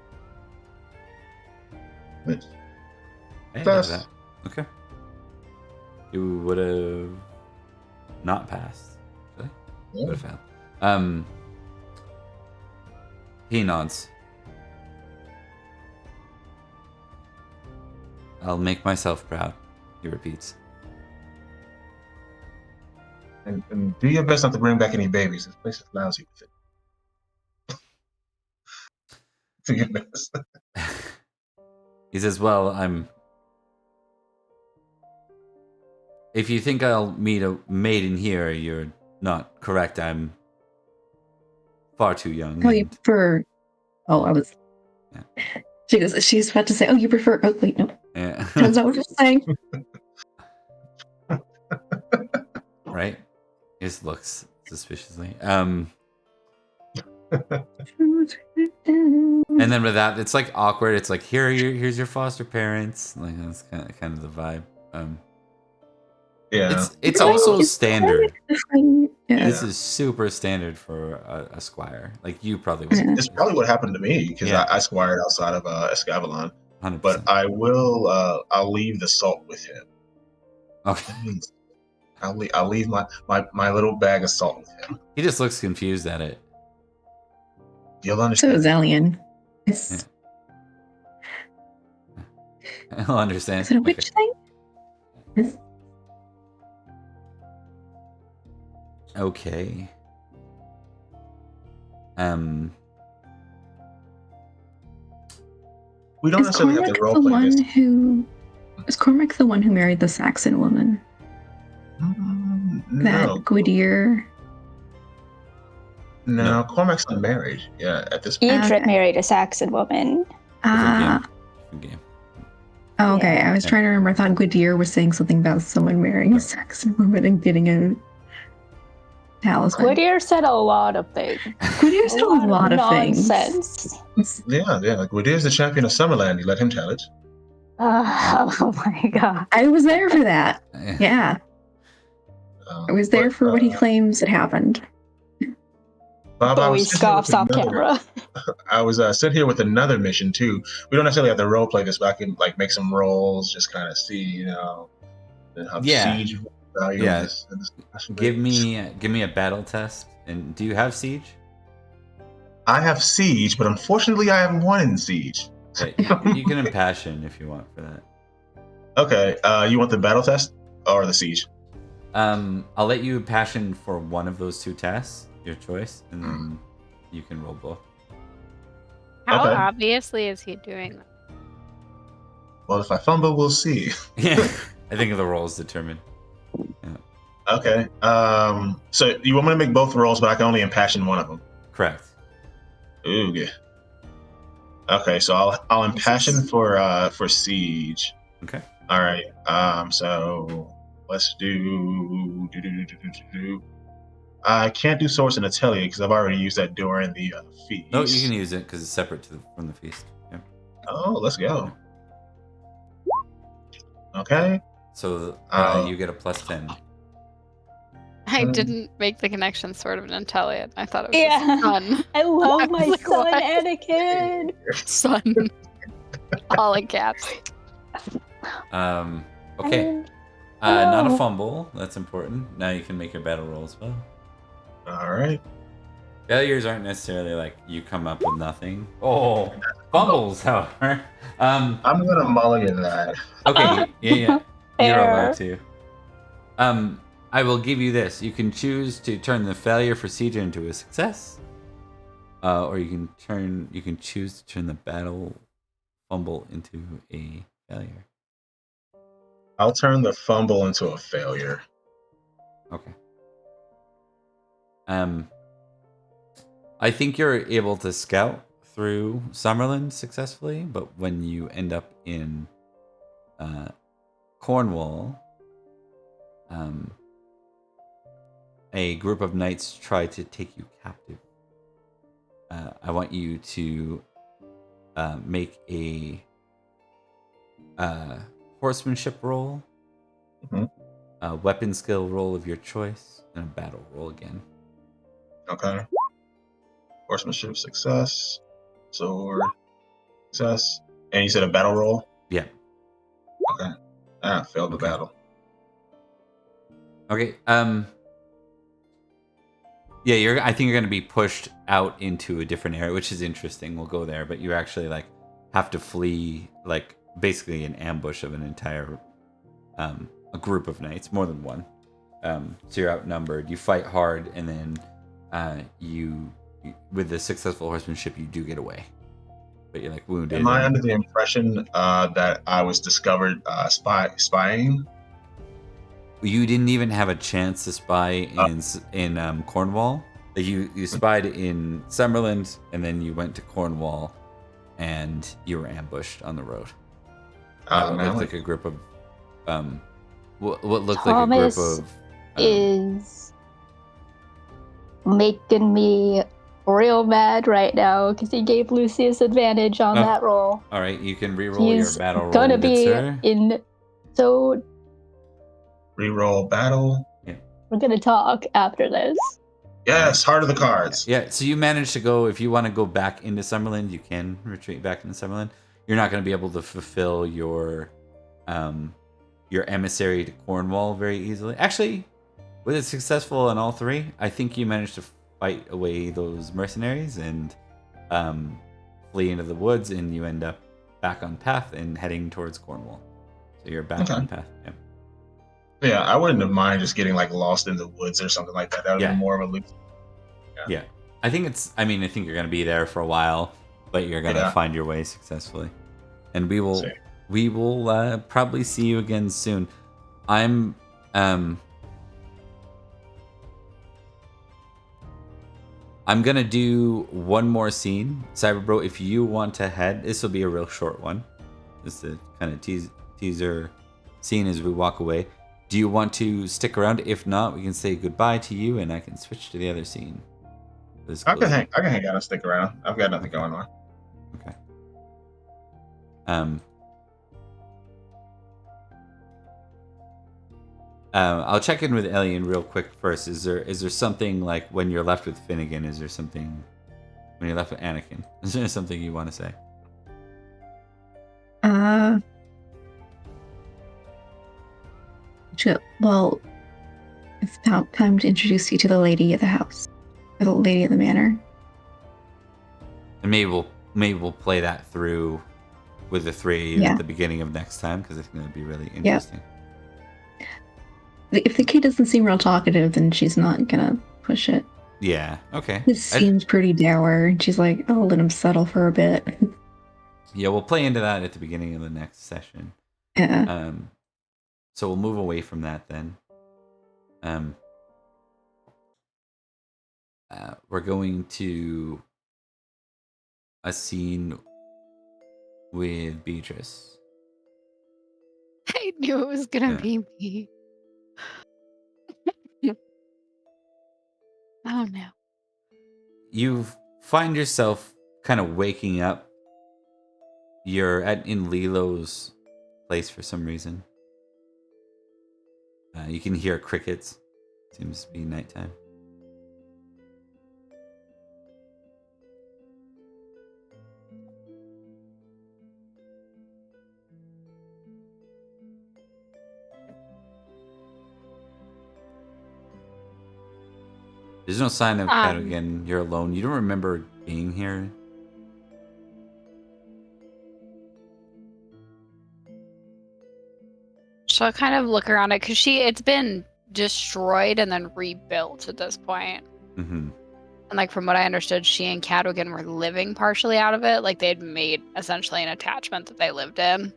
That. Okay. You would have not passed. Really? Yeah. Would have failed. He nods. I'll make myself proud, he repeats. And do your best not to bring back any babies. This place is lousy with it. Do your best. He says, well, if you think I'll meet a maiden here, you're not correct. I'm far too young. Oh, you prefer... Oh, I was... Yeah. She's about to say, oh, you prefer... Oh, wait, no. Yeah. Turns out what you're saying. Right? He just looks suspiciously. And then with that, it's like awkward. It's like, here's your foster parents. Like that's kind of the vibe. Yeah. It's also standard. Yeah. This is super standard for a squire. Like you probably would. It's probably what happened to me because I squired outside of Avalon. 100%. But I will. I'll leave the salt with him. Okay. I'll leave my little bag of salt with him. He just looks confused at it. You'll understand. So is Alien. Yeah. He'll understand. Is it a witch thing? Okay. We don't necessarily have to roleplay this. Is Cormac the one who married the Saxon woman? No. That Gwydir? No, Cormac's not married. Yeah, at this point. Edred married a Saxon woman. Different game. Oh, okay. Yeah. I was trying to remember. I thought Gwydir was saying something about someone marrying a Saxon woman and getting a talisman. Gwydir said a lot of things. Gwydir said a lot of nonsense. things. Yeah. Gwydir's the champion of Summerland. You let him tell it. Oh my god. I was there for that. Yeah. I was there for what he claims had happened. Bob, Bowie scoffs off camera. I was sitting here with another mission too. We don't necessarily have to role play this, but I can like make some rolls, just kind of see, and how the siege value of this Give me a battle test. And do you have siege? I have siege, but unfortunately, I haven't won in siege. Okay. You can impassion if you want for that. Okay. You want the battle test or the siege? I'll let you impassion for one of those two tests, your choice, and then you can roll both. How Okay. obviously is he doing that? Well, if I fumble, we'll see. Yeah, I think the roll is determined. Yeah. Okay. So you want me to make both rolls, but I can only impassion one of them. Correct. Ooh, yeah. Okay, so I'll impassion for siege. Okay. All right. So let's do. I can't do source and atelier because I've already used that during the feast. No, you can use it because it's separate from the feast. Yeah. Oh, let's go. Okay. So you get a +10. I didn't make the connection, sort of an Intelliad. I thought it was just fun. I love I my was like, son, what? Anakin. Son. All in caps. Okay. Not a fumble. That's important. Now you can make your battle roll as well. All right. Failures aren't necessarily like you come up with nothing. Oh, fumbles, however. I'm gonna mulligan that. Okay. Yeah. You're Fair. allowed to. I will give you this. You can choose to turn the failure for siege into a success, or you can choose to turn the battle fumble into a failure. I'll turn the fumble into a failure. Okay. I think you're able to scout through Summerland successfully, but when you end up in Cornwall, a group of knights try to take you captive. I want you to make a horsemanship roll, a weapon skill roll of your choice, and a battle roll again. Okay. Horsemanship success. Sword success. And you said a battle roll? Yeah. Okay. Failed the battle. Okay. Yeah, I think you're going to be pushed out into a different area, which is interesting. We'll go there, but you actually like have to flee, like basically an ambush of an entire a group of knights, more than one. So you're outnumbered. You fight hard, and then you with the successful horsemanship, you do get away. But you're like wounded. Am I under the impression that I was discovered spying? You didn't even have a chance to spy in Cornwall. Like you spied in Summerland, and then you went to Cornwall, and you were ambushed on the road. What looked like a group of what looked like a group of is making me real mad right now because he gave Lucius advantage on that roll. All right, you can re-roll your battle roll. He's gonna be so. Reroll battle. Yeah. We're gonna talk after this. Yes, heart of the cards. Yeah, so you managed to go. If you want to go back into Summerland, you can retreat back into Summerland. You're not going to be able to fulfill your emissary to Cornwall very easily. Actually, with it successful in all three, I think you managed to fight away those mercenaries and flee into the woods, and you end up back on path and heading towards Cornwall. So you're back on path. Yeah. Yeah, I wouldn't have mind just getting like lost in the woods or something like that. That would be more of a loop. Yeah. I think you're going to be there for a while, but you're going to find your way successfully. And we will probably see you again soon. I'm going to do one more scene. Cyberbro, if you want to head, this will be a real short one. This is a kind of teaser scene as we walk away. Do you want to stick around? If not, we can say goodbye to you, and I can switch to the other scene. I can hang out and stick around. I've got nothing going on. Okay. I'll check in with Elian real quick first. Is there something like when you're left with Finnegan? Is there something when you're left with Anakin? Is there something you want to say? Well, it's about time to introduce you to the lady of the house, or the lady of the manor. And maybe we'll play that through with the three at the beginning of next time, because I think that'd be really interesting. If the kid doesn't seem real talkative, then she's not gonna push it. Yeah. Okay. This seems pretty dour, and she's like, "I'll let him settle for a bit." Yeah, we'll play into that at the beginning of the next session. Yeah. So we'll move away from that then. We're going to a scene with Beatrice. I knew it was gonna be me. Oh no. You find yourself kind of waking up. You're in Lilo's place for some reason. You can hear crickets. Seems to be nighttime. There's no sign of Cadogan. You're alone. You don't remember being here. So I kind of look around it because it's been destroyed and then rebuilt at this point. Mm-hmm. And like from what I understood, she and Cadogan were living partially out of it. Like they'd made essentially an attachment that they lived in.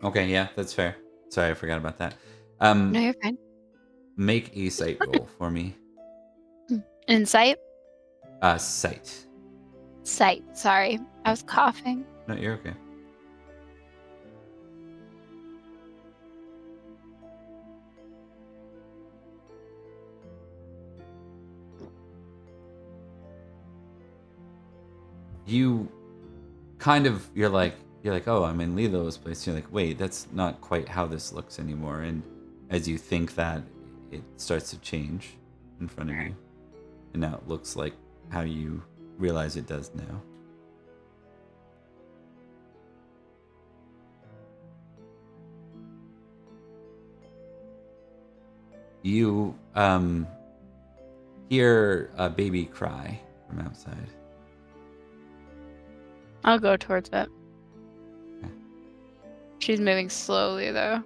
Okay, yeah, that's fair. Sorry, I forgot about that. No, you're fine. Make a sight roll for me. Insight? Sight. Sight. Sorry. I was coughing. No, you're okay. You kind of, you're like, oh, I'm in Lilo's place. You're like, wait, that's not quite how this looks anymore. And as you think that, it starts to change in front of you. And now it looks like how you realize it does now. You hear a baby cry from outside. I'll go towards it. Okay. She's moving slowly though.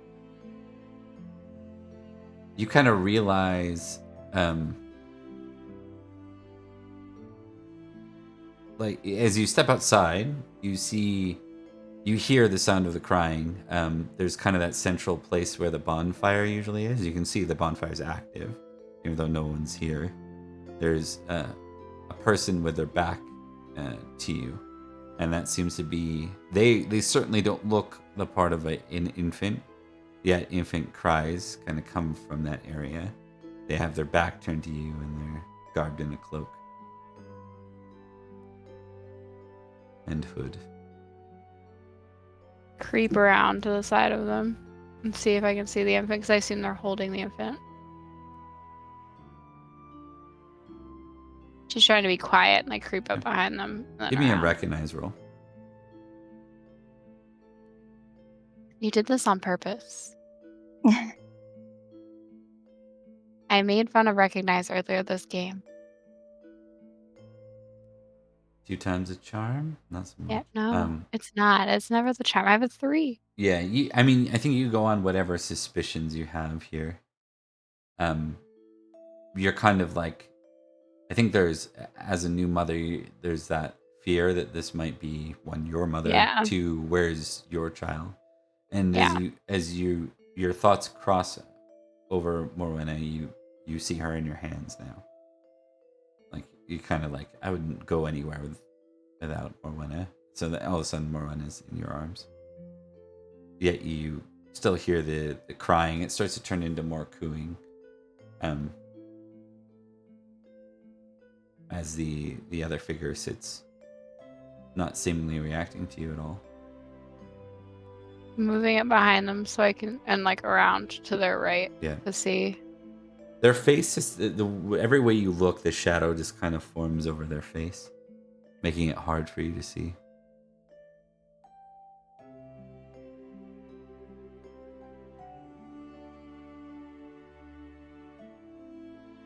you kind of realize, like as you step outside, you hear the sound of the crying. There's kind of that central place where the bonfire usually is. You can see the bonfire is active, even though no one's here. There's a person with their back to you, and that seems to be they certainly don't look the part of an infant. Yet infant cries kind of come from that area. They have their back turned to you, and they're garbed in a cloak and hood. Creep around to the side of them and see if I can see the infant, because I assume they're holding the infant. She's trying to be quiet, and I creep up behind them. Give me a recognize roll. You did this on purpose. I made fun of recognize earlier this game. 2 times a charm? Not so much. Yeah, no, it's not. It's never the charm. I have a 3. Yeah, I mean, I think you go on whatever suspicions you have here. You're kind of like, I think there's, as a new mother, there's that fear that this might be, one, your mother, Yeah. 2, where's your child? And Yeah. as your thoughts cross over Morwenna, you see her in your hands now. Like, you kind of like, I wouldn't go anywhere without Morwenna. So that all of a sudden Morwenna's in your arms. Yet you still hear the crying. It starts to turn into more cooing. As the other figure sits, not seemingly reacting to you at all. Moving it behind them so I can, and like around to their right, Yeah, to see. their face is every way you look, the shadow just kind of forms over their face, making it hard for you to see.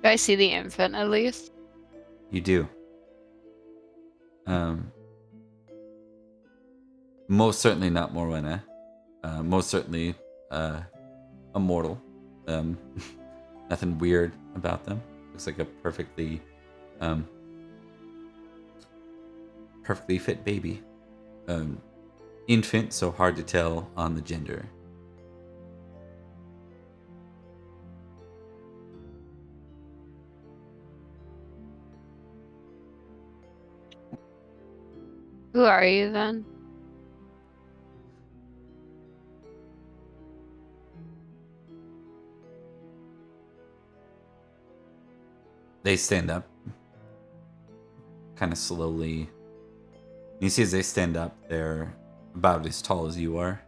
Do I see the infant at least? You do. Most certainly not Morwenna. Most certainly a mortal. Nothing weird about them. Looks like a perfectly fit baby. Infant, so hard to tell on the gender. Who are you then? They stand up, kind of slowly. You see as they stand up, they're about as tall as you are.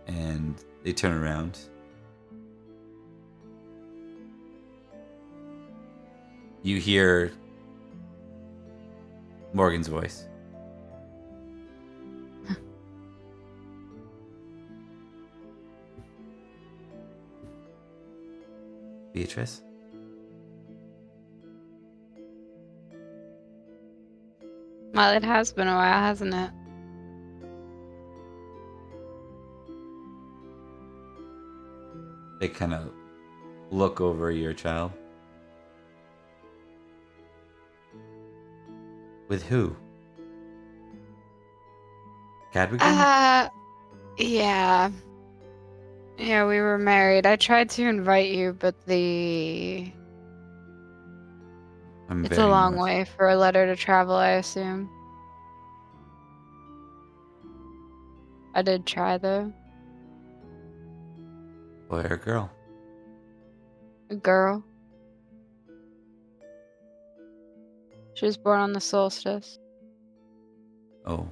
And they turn around. You hear Morgan's voice. Beatrice? Well, it has been a while, hasn't it? They kind of look over your child. With who? Cadwigan? Yeah. Yeah, we were married. I tried to invite you, but it's a long way for a letter to travel, I assume. I did try, though. Boy or girl? A girl. She was born on the solstice. Oh.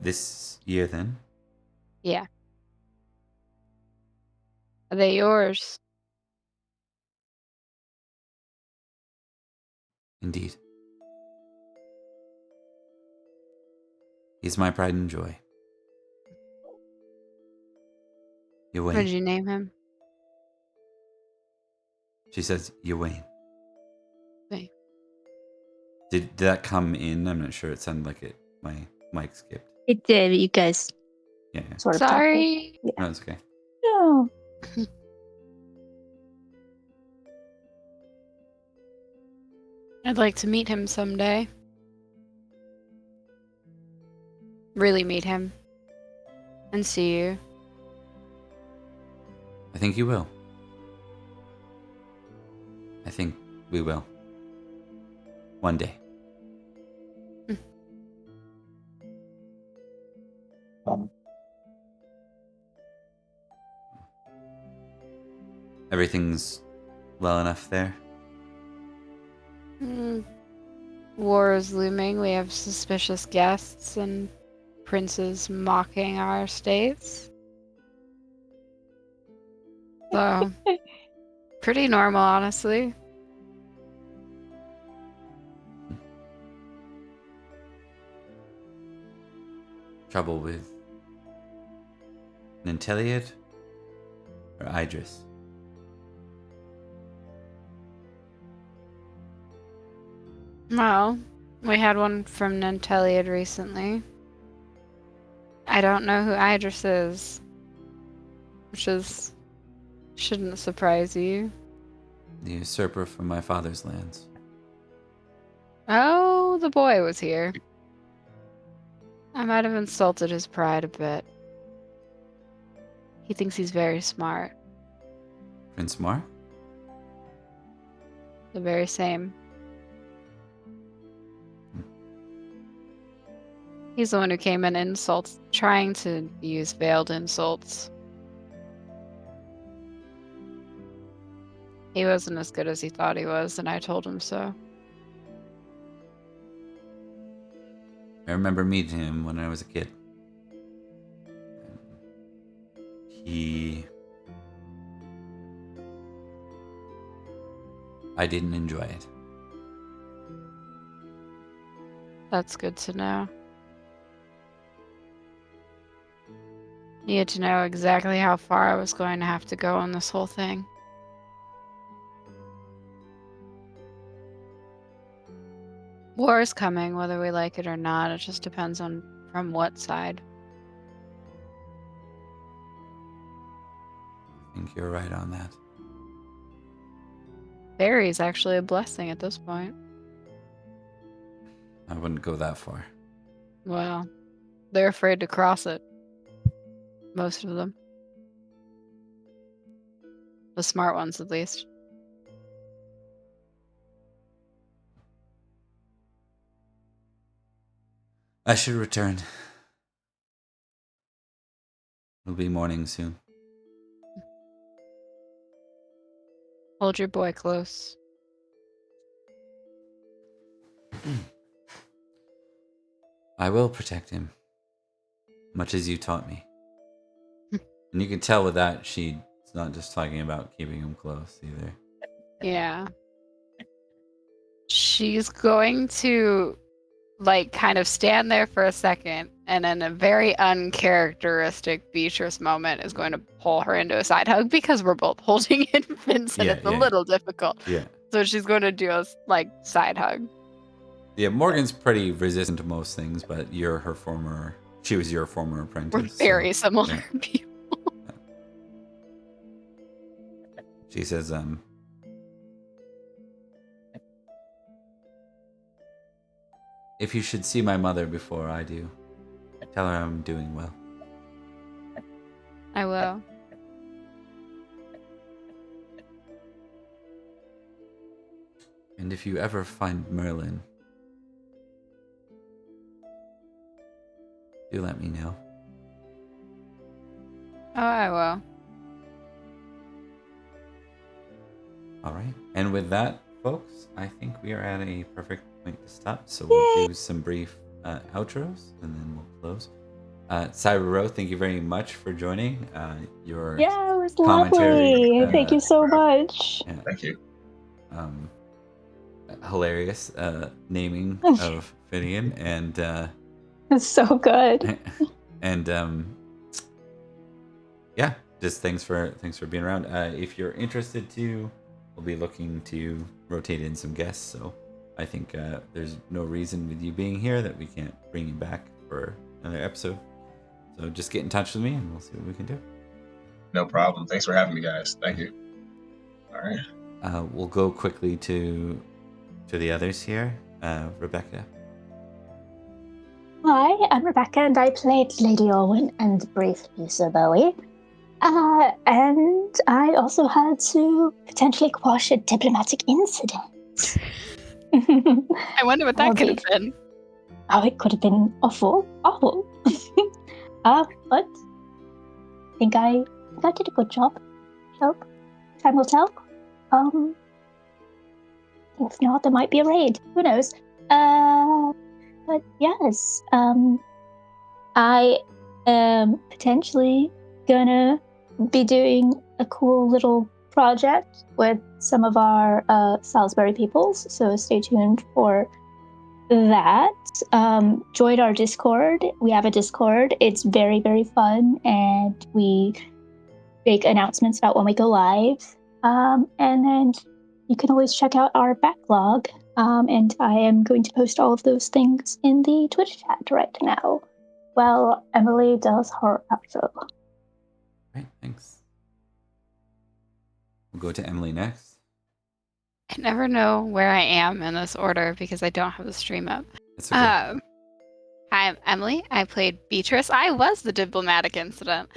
This year, then? Yeah. Are they yours? Indeed. He's my pride and joy. What did you name him? She says, Ewain. Okay. Did that come in? I'm not sure. It sounded like my mic skipped. It did. You guys Yeah. sort of Sorry. Yeah. No, it's okay. No. I'd like to meet him someday. Really meet him. And see you. I think you will. I think we will. One day. Everything's well enough there? War is looming. We have suspicious guests and princes mocking our states. So, pretty normal, honestly. Trouble with Ninteliad or Idris? Well, we had one from Ninteliad recently. I don't know who Idris is, which shouldn't surprise you. The usurper from my father's lands. Oh, the boy was here. I might have insulted his pride a bit. He thinks he's very smart. Prince Mar? The very same. He's the one who came in insults, trying to use veiled insults. He wasn't as good as he thought he was, and I told him so. I remember meeting him when I was a kid. I didn't enjoy it. That's good to know. Needed to know exactly how far I was going to have to go on this whole thing. War is coming, whether we like it or not. It just depends on from what side. I think you're right on that. Faerie is actually a blessing at this point. I wouldn't go that far. Well, they're afraid to cross it. Most of them. The smart ones, at least. I should return. It'll be morning soon. Hold your boy close. I will protect him, much as you taught me. And you can tell with that, she's not just talking about keeping him close either. Yeah. She's going to, kind of stand there for a second, and in a very uncharacteristic Beatrice moment is going to pull her into a side hug because we're both holding infants and it's a little difficult. Yeah. So she's going to do a, side hug. Yeah, Morgan's pretty resistant to most things, but she was your former apprentice. We're very similar people. She says, if you should see my mother before I do, tell her I'm doing well. I will. And if you ever find Merlin, do let me know. Oh, I will. All right. And with that, folks, I think we are at a perfect point to stop. So we'll do some brief outros and then we'll close. Cyber Row, thank you very much for joining. Your it was commentary, lovely. Thank you so much. Yeah. Thank you. Hilarious naming of Finian and It's so good. and yeah, just thanks for being around. If you're interested to, we'll be looking to rotate in some guests. So I think there's no reason with you being here that we can't bring you back for another episode. So just get in touch with me, and we'll see what we can do. No problem. Thanks for having me, guys. Thank you. All right. We'll go quickly to the others here. Rebecca. Hi, I'm Rebecca, and I played Lady Orwin and briefly Sir Bowie. And I also had to potentially quash a diplomatic incident. I wonder what that could have been. Oh, it could have been awful. But I think I did a good job. So, time will tell. If not, there might be a raid. Who knows? But yes, I am potentially gonna be doing a cool little project with some of our Salisbury peoples, so stay tuned for that. Join our Discord. We have a Discord. It's very, very fun, and we make announcements about when we go live. And then you can always check out our backlog. And I am going to post all of those things in the Twitch chat right now. Well, Emily does her outro. Right, thanks. We'll go to Emily next. I never know where I am in this order because I don't have the stream up. It's okay. Hi, I'm Emily. I played Beatrice. I was the diplomatic incident.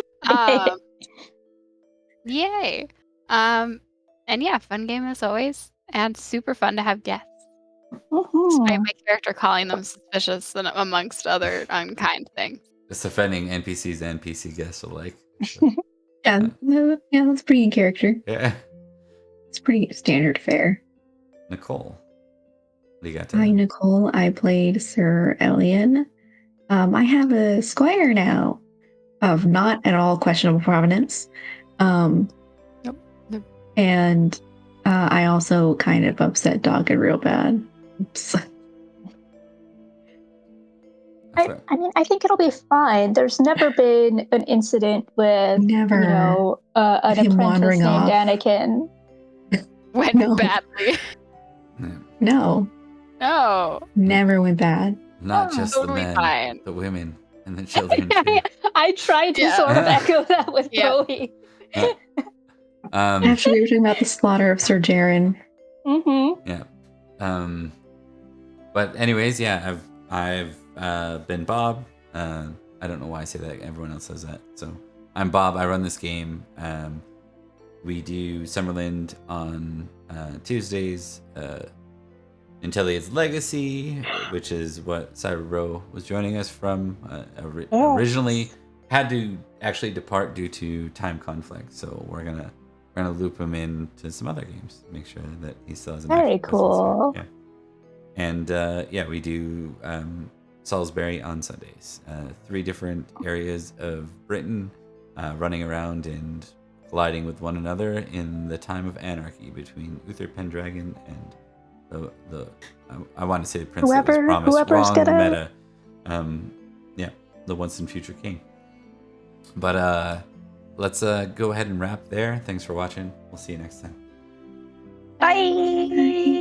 Yay. And yeah, fun game as always, and super fun to have guests. Despite my character calling them suspicious and amongst other unkind things. It's offending NPCs and PC guests alike. So. Yeah, that's pretty in character. Yeah. It's pretty standard fare. Nicole, what do you got to Hi, Nicole. I played Sir Elian. I have a Squire now of not at all questionable provenance. Nope. And I also kind of upset Dogged real bad. Oops. I mean, I think it'll be fine. There's never been an incident with, an Him apprentice wandering named off. Anakin. Went badly. No. Never went bad. Not just totally the men, fine. the women, and the children too. I tried to sort of echo that with Bowie. Actually, we were talking about the slaughter of Sir Jaren. Mm-hmm. Yeah. But anyways, yeah, I've been Bob. I don't know why I say that. Everyone else says that. So I'm Bob. I run this game. We do Summerland on Tuesdays. Intelia's Legacy, which is what Cyberbro was joining us from. Originally had to actually depart due to time conflict. So we're gonna loop him into some other games. Make sure that he still has an very cool. Yeah. And we do Salisbury on Sundays. 3 different areas of Britain, running around and colliding with one another in the time of anarchy between Uther Pendragon and I want to say the prince that was promised. Wrong meta. The once and future king. But let's go ahead and wrap there. Thanks for watching. We'll see you next time. Bye.